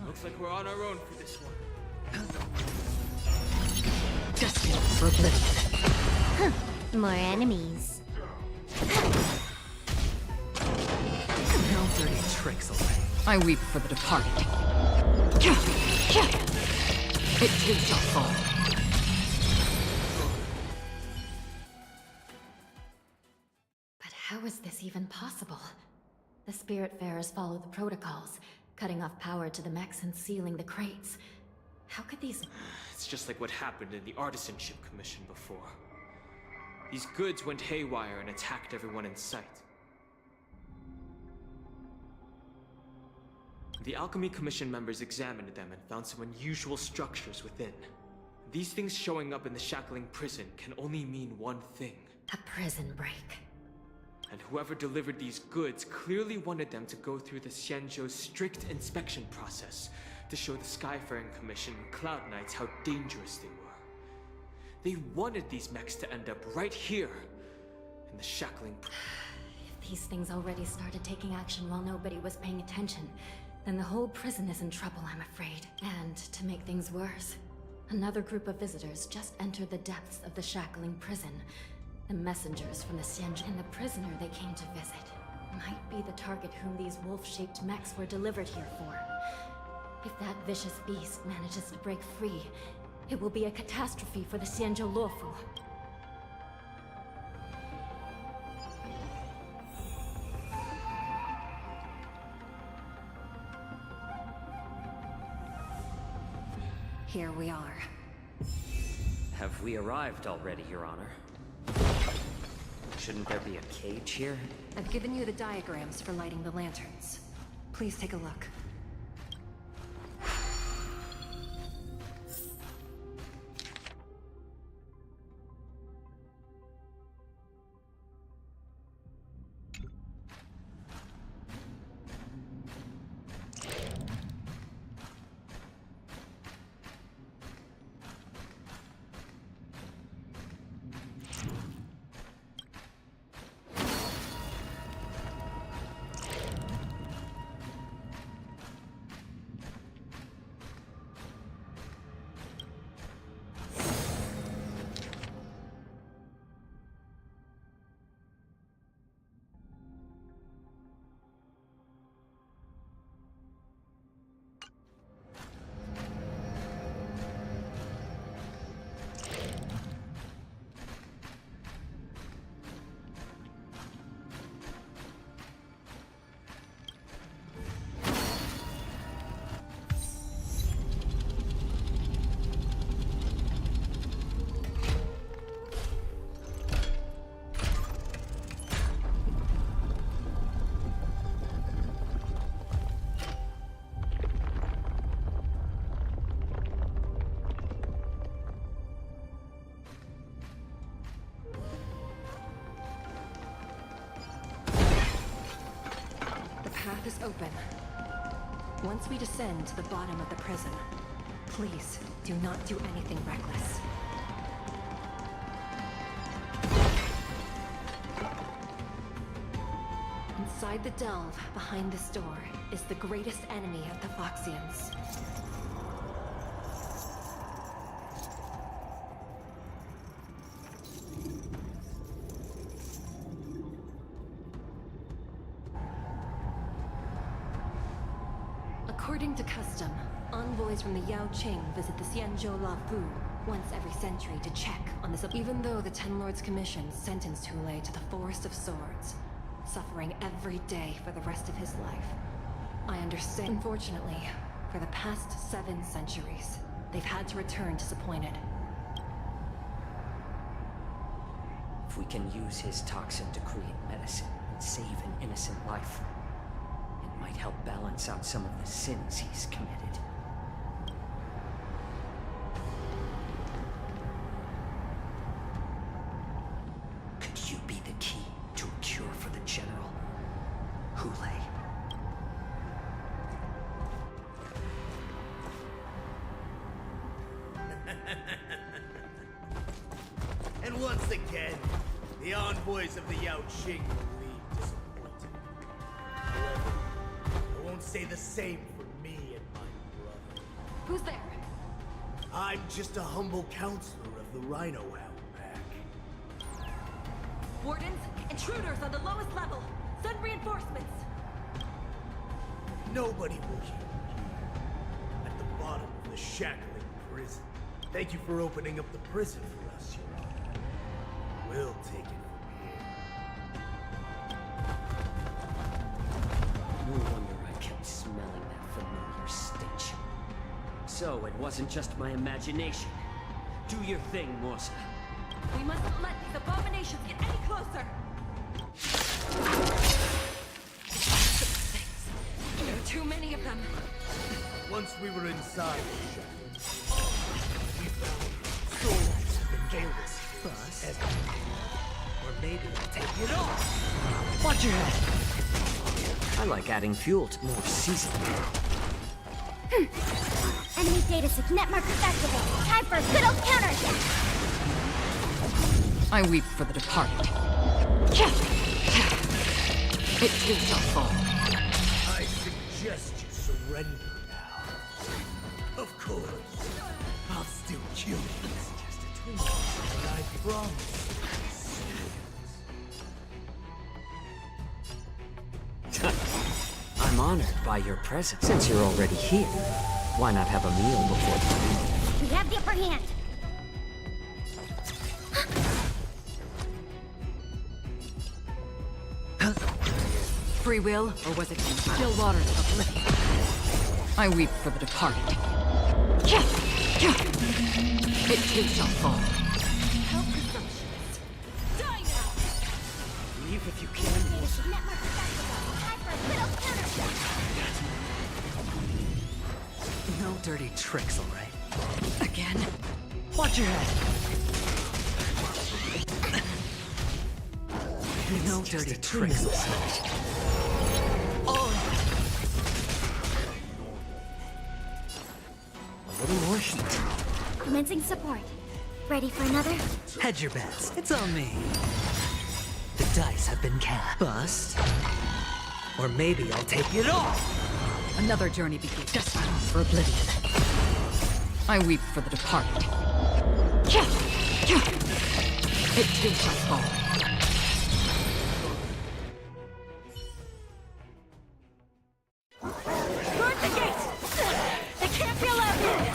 Looks like we're on our own for this one. Destined for oblivion. More enemies. No dirty tricks already. I weep for the departed. It too shall fall. But how is this even possible? The Spiritfarers follow the protocols, cutting off power to the mechs and sealing the crates. How could these... It's just like what happened in the Artisanship Commission before. These goods went haywire and attacked everyone in sight. The Alchemy Commission members examined them and found some unusual structures within. These things showing up in the Shackling prison can only mean one thing. A prison break. And whoever delivered these goods clearly wanted them to go through the Xianzhou's strict inspection process to show the Skyfaring Commission and Cloud Knights how dangerous they were. They wanted these mechs to end up right here, in the Shackling prison. If these things already started taking action while nobody was paying attention, then the whole prison is in trouble, I'm afraid. And to make things worse, another group of visitors just entered the depths of the Shackling prison. The messengers from the Xianzhou and the prisoner they came to visit. might be the target whom these wolf-shaped mechs were delivered here for. If that vicious beast manages to break free, it will be a catastrophe for the Xianzhou Luofu. Here we are. Have we arrived already, Your Honor? Shouldn't there be a cage here? I've given you the diagrams for lighting the lanterns. Please take a look. Path is open. Once we descend to the bottom of the prison, please do not do anything reckless. Inside the delve, behind this door, is the greatest enemy of the Foxians. According to custom, envoys from the Yao Qing visit the Xianzhou Luofu once every century to check on this. Even though the Ten Lords Commission sentenced Hule to the Forest of Swords, suffering every day for the rest of his life, I understand. Unfortunately, for the past 7 centuries, they've had to return disappointed. If we can use his toxin to create medicine and save an innocent life, it might help balance out some of the sins he's committed. Could you be the key to a cure for the General? Hule? And once again, the envoys of the Yao Qing will leave disappointed. However, I won't say the same for me and my brother. Who's there? I'm just a humble counselor of the Rhino Hound Pack. Wardens, intruders on the lowest level. Send reinforcements. Nobody will hear you. At the bottom of the shackling prison. Thank you for opening up the prison for us, Your Honor. We'll take it No wonder I kept smelling that familiar stench. So it wasn't just my imagination. Do your thing, Morsa. We mustn't let these abominations get any closer! There are too many of them. Once we were inside the shackles, we found souls of the Gales. Bus? Or maybe I'll take it off. Watch your head. I like adding fuel to more seasoning. Enemy data net markers activated. Time for a good old counterattack. I weep for the departed. It too shall fall. I suggest you surrender now. Of course. I'll still kill you. It's just a twinkle. But I promise. honored by your presence. Since you're already here, why not have a meal before you leave? We have the upper hand. Free will, or was it still waters of oblivion? I weep for the departed. It too shall fall. How presumptuous. Die now! Leave if you can. No dirty tricks, all right? Again? Watch your head. No dirty tricks, all right? A little more heat. Commencing support. Ready for another? Hedge your bets. It's on me. The dice have been cast. Bust. Or maybe I'll take it all. Another journey begins. Destined for oblivion. I weep for the departed. It too shall fall. Guard the gates! They can't be allowed in!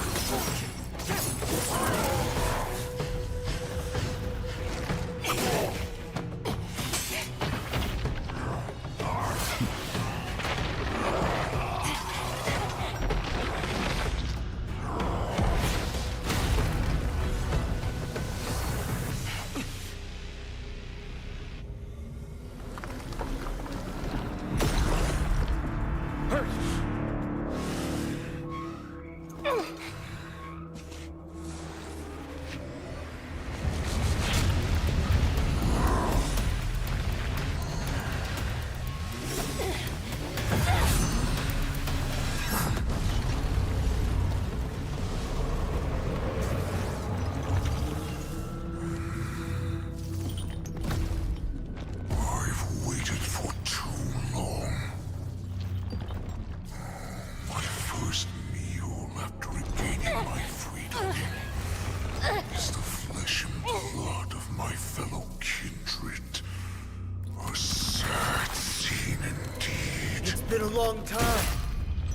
Been a long time,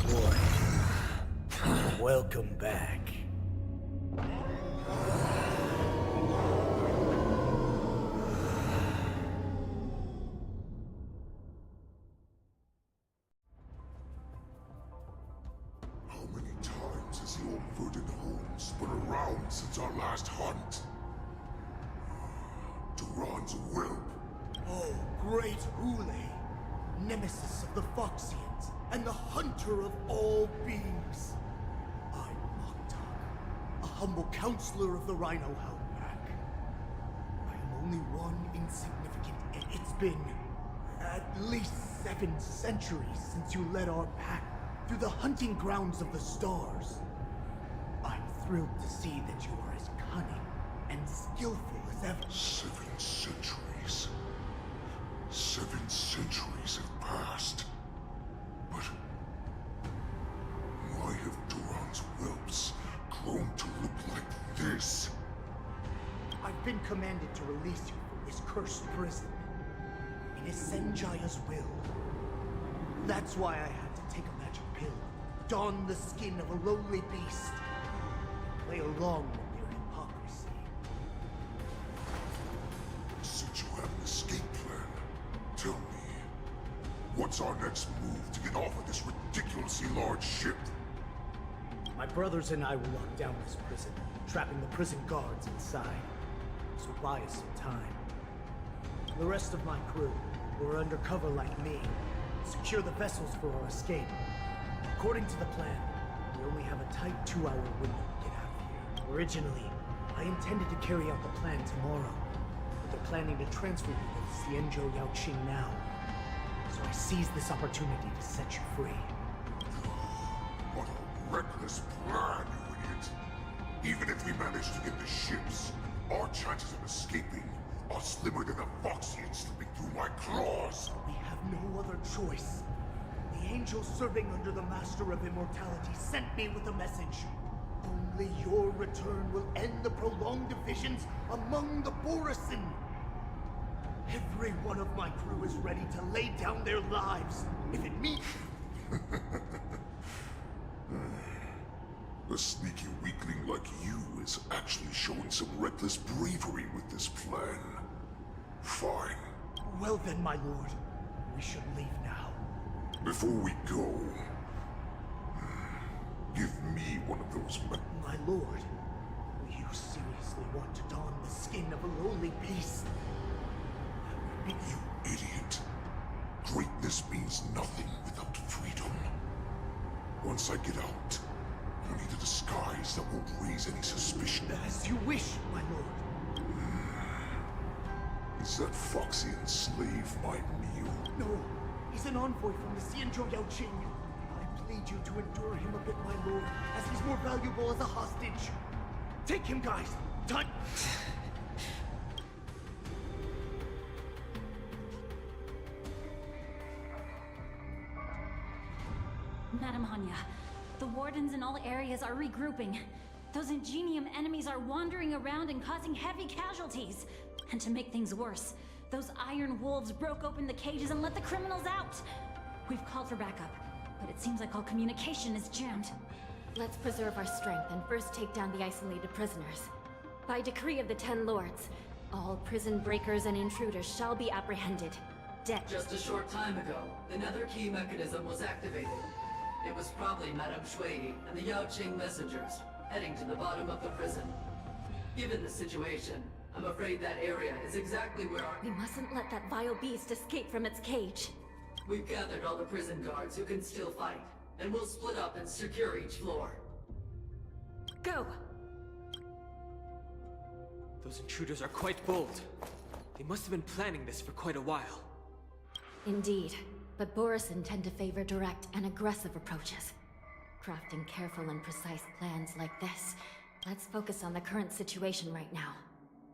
boy. Welcome back. How many times has your verdant home spun around since our last hunt? Duran's whelp. Oh, great Hule, nemesis of the Foxians, and the hunter of all beings. I'm Moktok, a humble counselor of the Rhino Hound Pack. I am only one insignificant, and it's been at least 7 centuries since you led our pack through the hunting grounds of the stars. I'm thrilled to see that you are as cunning and skillful as ever. 7 centuries. 7 centuries have passed. But why have Duran's whelps grown to look like this? I've been commanded to release you from this cursed prison. It is Senjaya's will. That's why I had to take a magic pill, don the skin of a lowly beast, and play along with their hypocrisy. Since you have an escape plan, tell me, what's our next move to get off of this ridiculously large ship? My brothers and I will lock down this prison, trapping the prison guards inside. This will buy us some time. The rest of my crew, who are undercover like me, secure the vessels for our escape. According to the plan, we only have a tight 2-hour window to get out of here. Originally, I intended to carry out the plan tomorrow, but they're planning to transfer me to Xianzhou Yaoqing now. So I seized this opportunity to set you free. What a reckless plan, you idiot! Even if we manage to get the ships, our chances of escaping are slimmer than a Foxian slipping through my claws. We have no other choice. The angel serving under the Master of Immortality sent me with a message. Only your return will end the prolonged divisions among the Borisin. Every one of my crew is ready to lay down their lives, if it means... A sneaky weakling like you is actually showing some reckless bravery with this plan. Fine. Well then, my lord. We should leave now. Before we go, give me one of those My lord, you seriously want to don the skin of a lowly beast? You idiot. Greatness means nothing without freedom. Once I get out, you need a disguise that won't raise any suspicion. As you wish, my lord. Is that Foxian slave my meal? No, he's an envoy from the Xianzhou Yaoqing. I plead you to endure him a bit, my lord, as he's more valuable as a hostage. Take him, guys. Time. Madam Hanya, the wardens in all areas are regrouping. Those ingenium enemies are wandering around and causing heavy casualties. And to make things worse, those iron wolves broke open the cages and let the criminals out. We've called for backup, but it seems like all communication is jammed. Let's preserve our strength and first take down the isolated prisoners. By decree of the 10 Lords, all prison breakers and intruders shall be apprehended. Dead. Just a short time ago, the nether key mechanism was activated. It was probably Madame Shui and the Yaoqing messengers, heading to the bottom of the prison. Given the situation, I'm afraid that area is exactly where our— We mustn't let that vile beast escape from its cage. We've gathered all the prison guards who can still fight, and we'll split up and secure each floor. Go! Those intruders are quite bold. They must have been planning this for quite a while. Indeed, but Borisin tend to favor direct and aggressive approaches. Crafting careful and precise plans like this, let's focus on the current situation right now.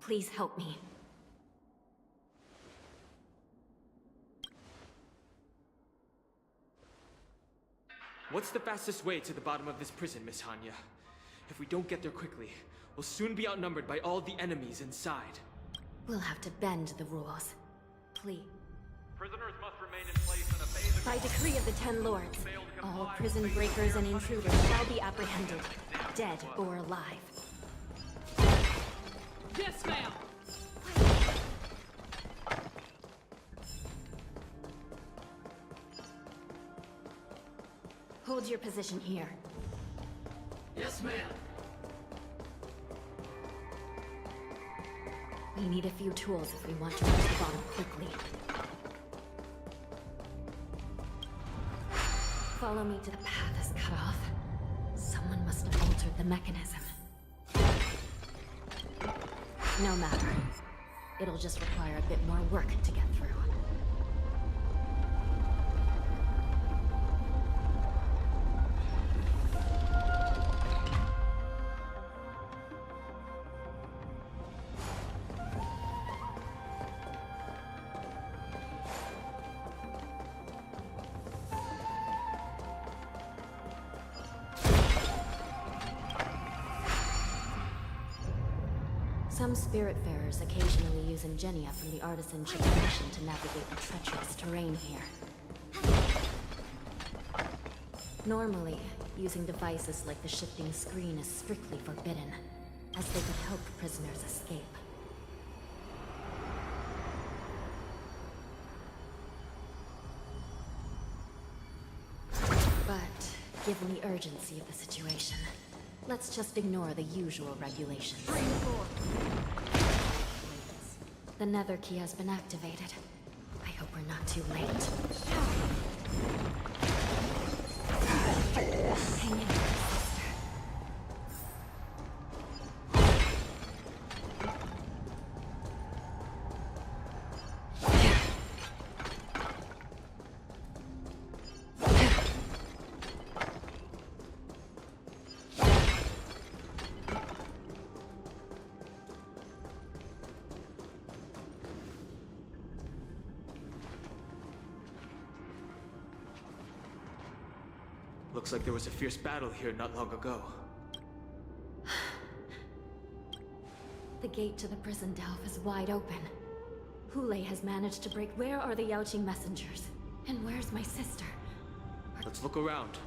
Please help me. What's the fastest way to the bottom of this prison, Miss Hanya? If we don't get there quickly, we'll soon be outnumbered by all the enemies inside. We'll have to bend the rules. Please. Prisoners must remain in place in a phase of— By decree of the 10 Lords, all prison breakers and intruders shall be apprehended, dead or alive. Yes, ma'am! Hold your position here. Yes, ma'am. We need a few tools if we want to reach the bottom quickly. Follow me to the path is cut off. Someone must have altered the mechanism. No matter. It'll just require a bit more work to get through. Some Spiritfarers occasionally use ingenia from the artisanship mission to navigate the treacherous terrain here. Normally, using devices like the shifting screen is strictly forbidden, as they could help prisoners escape. But, given the urgency of the situation, let's just ignore the usual regulations. The nether key has been activated. I hope we're not too late. Hang in there, sister. Looks like there was a fierce battle here not long ago. The gate to the prison delve is wide open. Hule has managed to break. Where are the Yaoqing messengers? And where's my sister? Let's look around.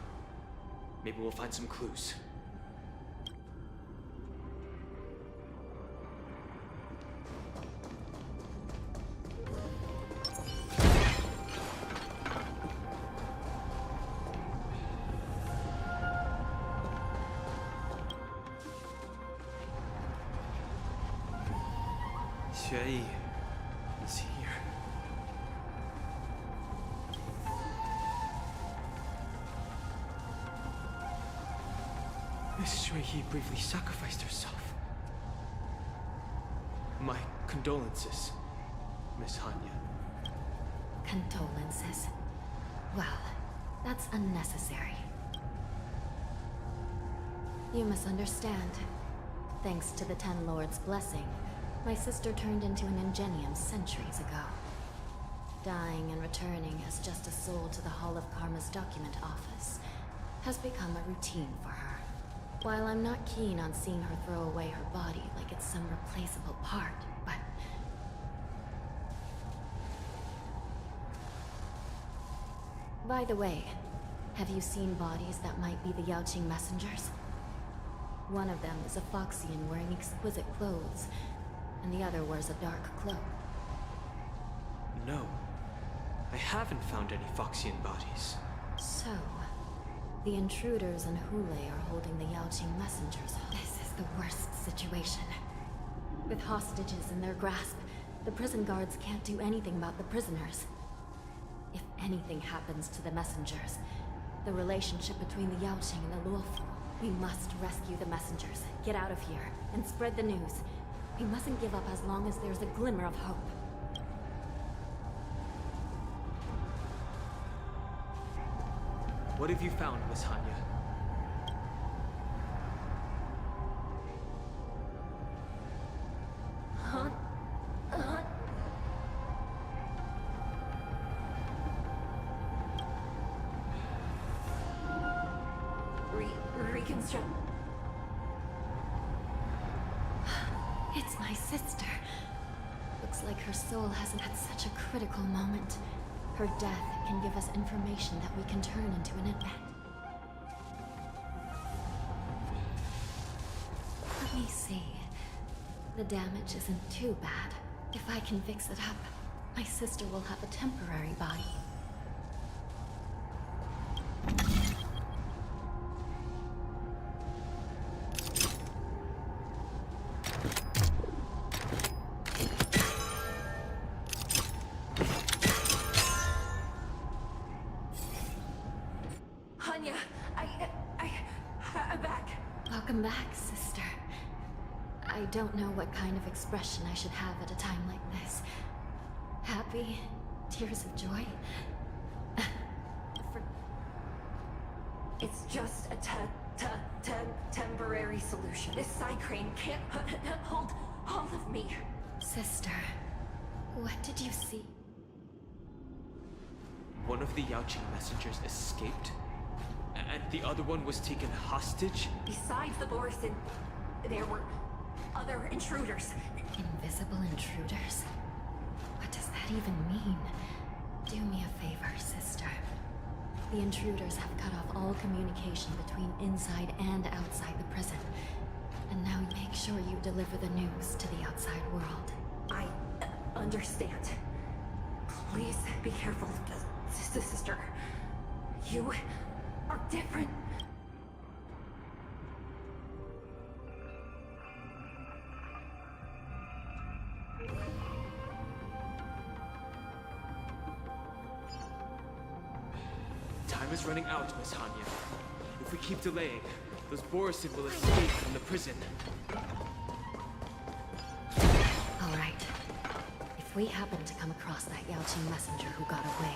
Maybe we'll find some clues. Xue is here. Miss Xue briefly sacrificed herself. My condolences, Miss Hanya. Condolences. Well, that's unnecessary. You misunderstand. Thanks to the Ten Lords' blessing, my sister turned into an ingenium centuries ago. Dying and returning as just a soul to the Hall of Karma's document office has become a routine for her. While I'm not keen on seeing her throw away her body like it's some replaceable part, but... By the way, have you seen bodies that might be the Yaoqing messengers? One of them is a Foxian wearing exquisite clothes, and the other wears a dark cloak. No. I haven't found any Foxian bodies. So, the intruders and Hule are holding the Yaoqing messengers. This is the worst situation. With hostages in their grasp, the prison guards can't do anything about the prisoners. If anything happens to the messengers, the relationship between the Yaoqing and the Luofu, we must rescue the messengers, get out of here, and spread the news. We mustn't give up as long as there's a glimmer of hope. What have you found, Miss Hanya? Reconstruct. It's my sister. Looks like her soul hasn't had such a critical moment. Her death can give us information that we can turn into an event. Let me see. The damage isn't too bad. If I can fix it up, my sister will have a temporary body. Welcome back, sister. I don't know what kind of expression I should have at a time like this. Happy? Tears of joy? It's just a temporary solution. This side crane can't hold all of me. Sister, what did you see? One of the Yaoqing messengers escaped, and the other one was taken hostage? Besides the Borison, there were other intruders. Invisible intruders? What does that even mean? Do me a favor, sister. The intruders have cut off all communication between inside and outside the prison. And now make sure you deliver the news to the outside world. I understand. Please be careful, sister. You are different. Time is running out, Miss Hanya. If we keep delaying, those Borison will escape from the prison. All right. If we happen to come across that Yaoqing messenger who got away...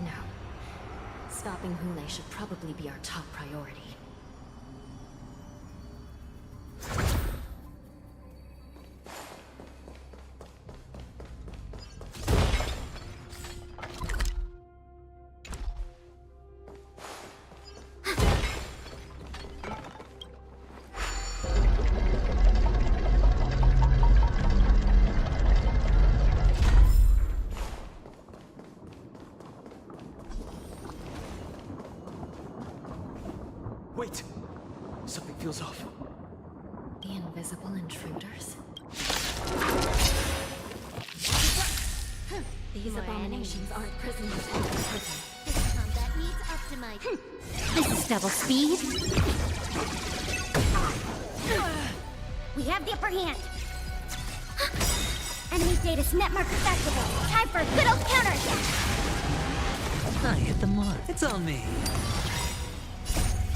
No. Stopping Hule should probably be our top priority. Wait! Something feels off. The invisible intruders? These abominations aren't prisoners in the prison. This combat needs optimizing. This is double speed. We have the upper hand. Enemy data's net mark activable. Time for a good old counterattack. I hit the mark. It's on me.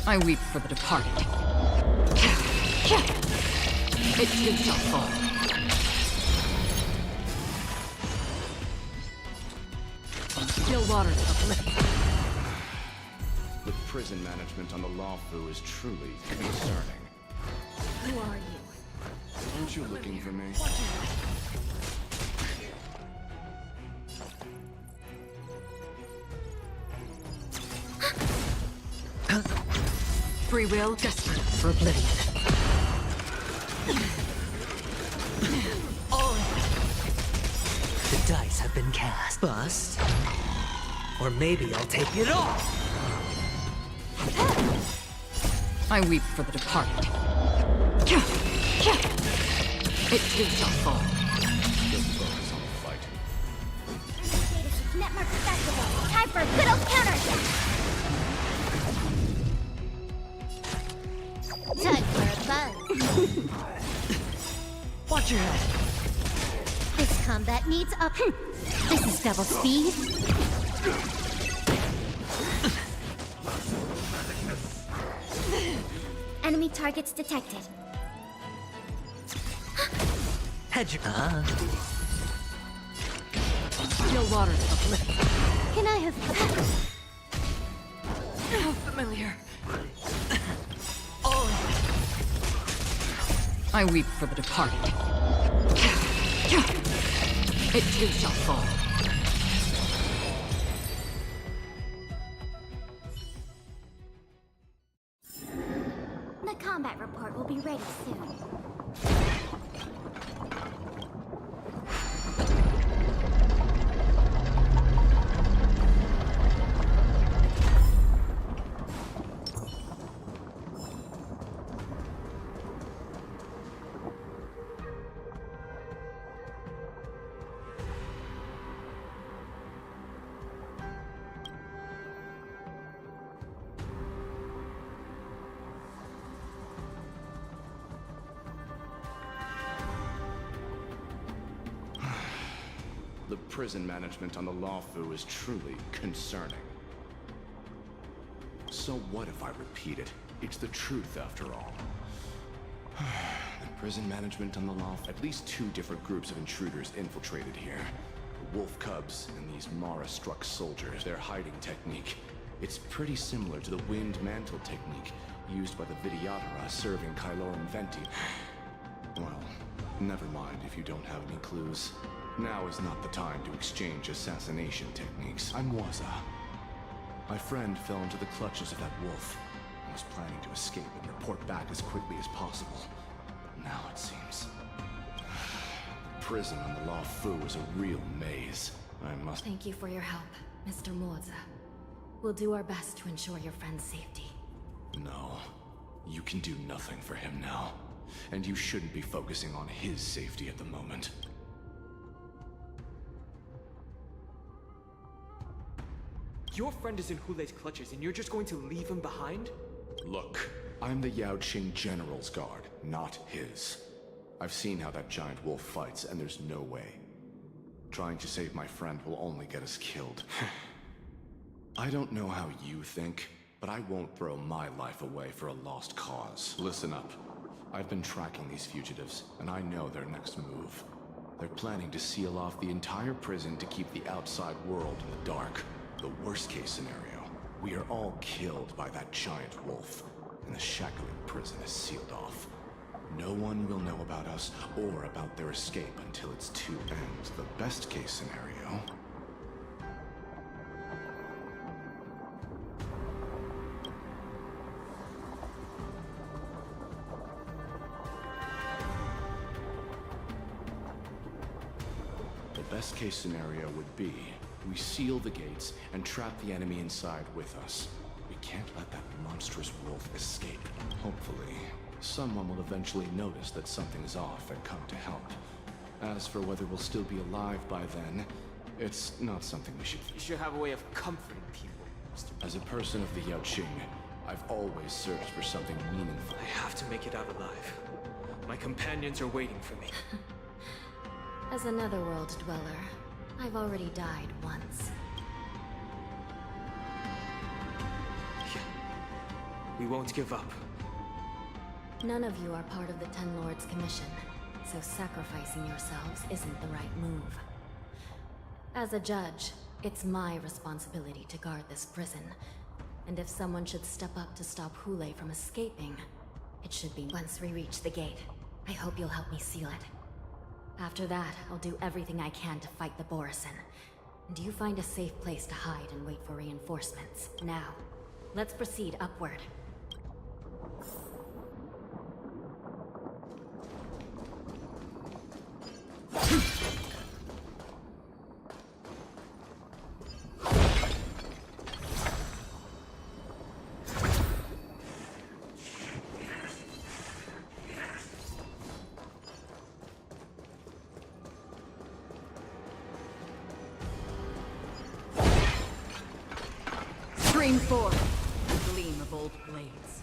I weep for the departed. It too shall fall. Still waters uplifted. The prison management on the Lawfu is truly concerning. Who are you? Aren't you looking for me? Free will, desperate for oblivion. Oh. The dice have been cast. Bust. Or maybe I'll take it all. I weep for the departed. It too shall fall. Just focus on the fight. Enemy data's net mark activable. Time for a good old counterattack. Time for a buzz. Watch your head. This combat needs up. This is double speed. Enemy targets detected. Hedge. Still waters uplifted. Can I have... How familiar. Oh. I weep for the departed. It too shall fall. The combat report will be ready soon. The prison management on the Lawfu is truly concerning. So what if I repeat it? It's the truth after all. The prison management on the Lawfu... At least 2 different groups of intruders infiltrated here. The Wolf Cubs and these Mara-struck soldiers. Their hiding technique. It's pretty similar to the Wind Mantle technique used by the Vidyadhara serving Kailorum Venti. Well, never mind if you don't have any clues. Now is not the time to exchange assassination techniques. I'm Waza. My friend fell into the clutches of that wolf. I was planning to escape and report back as quickly as possible. Now it seems... The prison on the Lawfu is a real maze. I must... Thank you for your help, Mr. Moza. We'll do our best to ensure your friend's safety. No. You can do nothing for him now. And you shouldn't be focusing on his safety at the moment. Your friend is in Hulei's clutches and you're just going to leave him behind? Look, I'm the Yaoqing General's guard, not his. I've seen how that giant wolf fights, and there's no way. Trying to save my friend will only get us killed. I don't know how you think, but I won't throw my life away for a lost cause. Listen up. I've been tracking these fugitives, and I know their next move. They're planning to seal off the entire prison to keep the outside world in the dark. The worst-case scenario, we are all killed by that giant wolf, and the Shackling prison is sealed off. No one will know about us or about their escape until it's too late. The best-case scenario... The best-case scenario would be we seal the gates and trap the enemy inside with us. We can't let that monstrous wolf escape. Hopefully, someone will eventually notice that something's off and come to help. As for whether we'll still be alive by then, it's not something we should... You should have a way of comforting people, Mr. As a person of the Yaoqing, I've always searched for something meaningful. I have to make it out alive. My companions are waiting for me. As a netherworld dweller, I've already died once. We won't give up. None of you are part of the Ten Lords' commission, so sacrificing yourselves isn't the right move. As a judge, it's my responsibility to guard this prison, and if someone should step up to stop Hule from escaping, it should be once we reach the gate. I hope you'll help me seal it. After that, I'll do everything I can to fight the Borisin. And you find a safe place to hide and wait for reinforcements. Now, let's proceed upward. Stream forth, the gleam of old blades.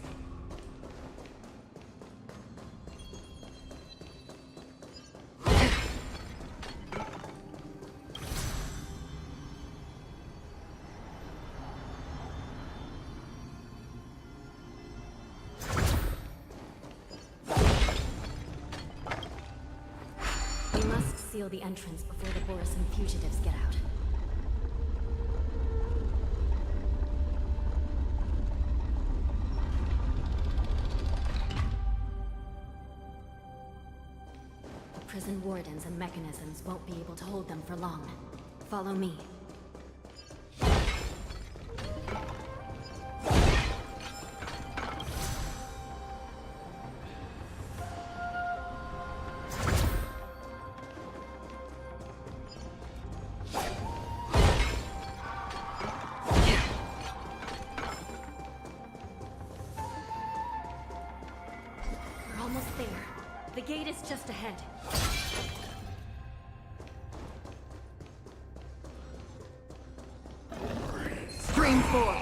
We must seal the entrance before the Borisin fugitives get out. Prison wardens and mechanisms won't be able to hold them for long. Follow me. We're almost there. The gate is just ahead. Stream forth.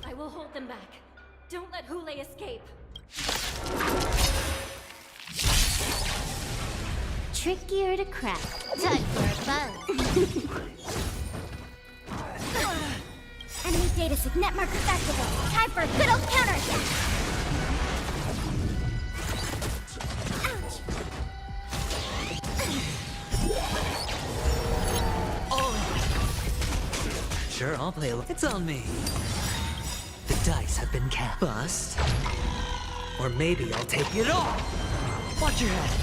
I will hold them back. Don't let Hule escape. Trickier to crack. Time for a buzz. Enemy data sig network accessible. Time for a good old counterattack. Sure, I'll play a little. It's on me. The dice have been cast. Bust. Or maybe I'll take it all. Watch your head.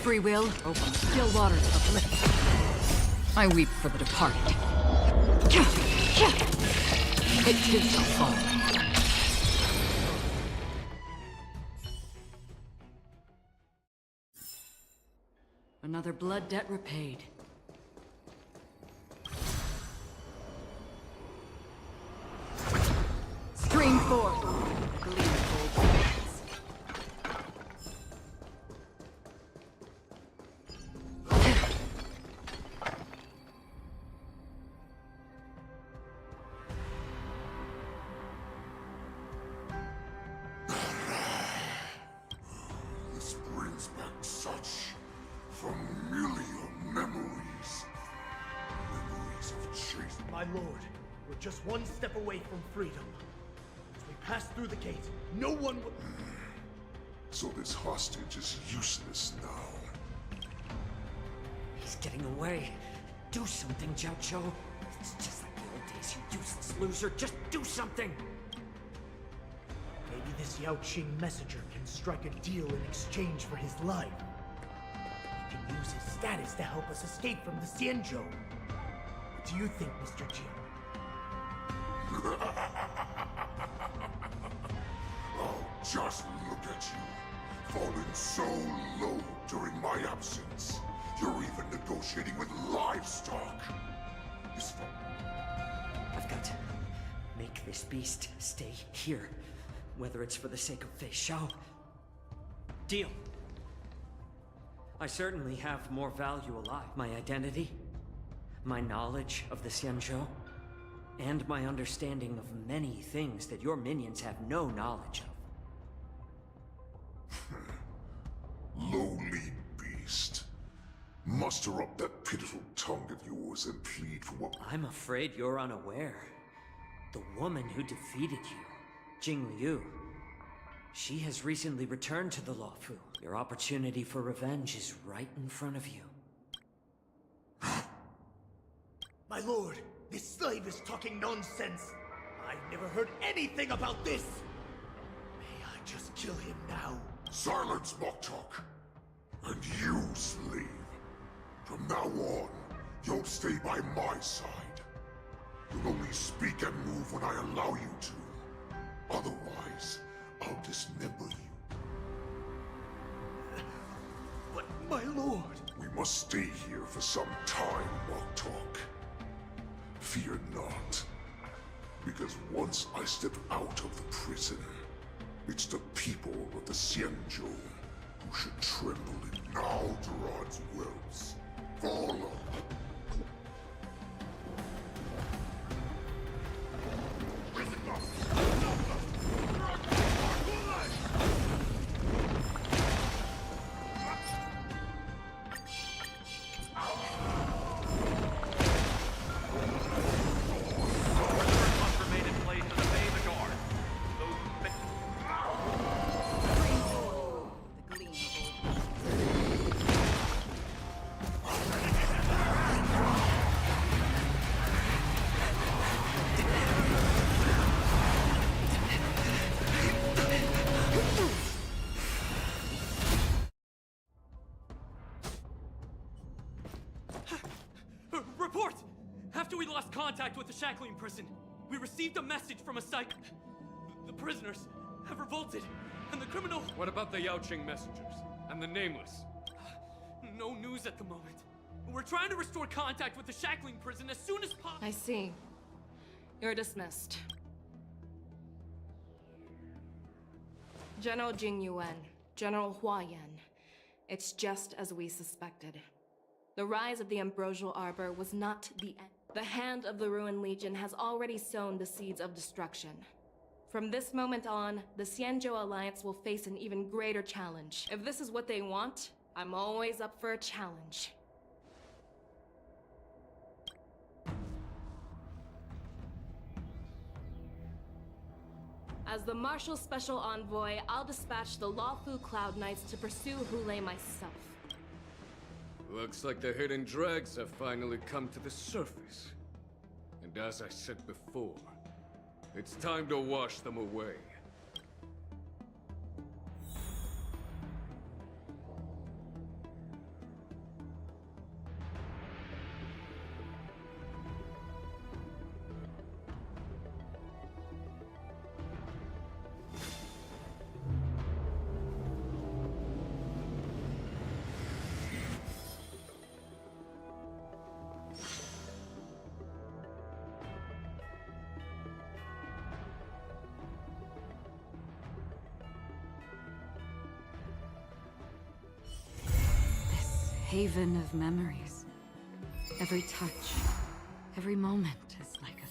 Free will or still waters uplift. I weep for the departed. It too shall fall. Another blood debt repaid. Stream forth. Gleam of gold blades. This brings back such familiar memories. Memories of chase. My lord, we're just one step away from freedom. As we pass through the gate, no one will... So this hostage is useless now. He's getting away. Do something, Jiao. It's just like the old days, you useless loser. Just do something! Maybe this Yaoqing messenger can strike a deal in exchange for his life. He can use his status to help us escape from the Xianzhou. What do you think, Mr. Jiao? Just look at you, fallen so low during my absence. You're even negotiating with livestock. I've got to make this beast stay here, whether it's for the sake of Fei Shao. Deal. I certainly have more value alive. My identity, my knowledge of the Xianzhou, and my understanding of many things that your minions have no knowledge of. Lowly beast. Muster up that pitiful tongue of yours and plead for what— I'm afraid you're unaware. The woman who defeated you, Jing Liu, she has recently returned to the Luofu. Your opportunity for revenge is right in front of you. My lord, this slave is talking nonsense. I've never heard anything about this. May I just kill him now? Silence, mock talk. And you, slave. From now on, you'll stay by my side. You'll only speak and move when I allow you to. Otherwise, I'll dismember you. But, my lord... We must stay here for some time, mock talk. Fear not. Because once I step out of the prison, it's the people of the Xianzhou who should tremble in Alderon's wells. Follow! Report! After we lost contact with the shackling prison, we received a message from a psych. The prisoners have revolted, and the criminal... What about the Yaoqing messengers? And the Nameless? No news at the moment. We're trying to restore contact with the shackling prison as soon as possible. I see. You're dismissed. General Jing Yuan, General Hua Yan. It's just as we suspected. The rise of the Ambrosial Arbor was not the end. The hand of the Ruined Legion has already sown the seeds of destruction. From this moment on, the Xianzhou Alliance will face an even greater challenge. If this is what they want, I'm always up for a challenge. As the Marshal Special Envoy, I'll dispatch the Luofu Cloud Knights to pursue Hulei myself. Looks like the hidden dregs have finally come to the surface. And as I said before, it's time to wash them away. Haven of memories. Every touch, every moment is like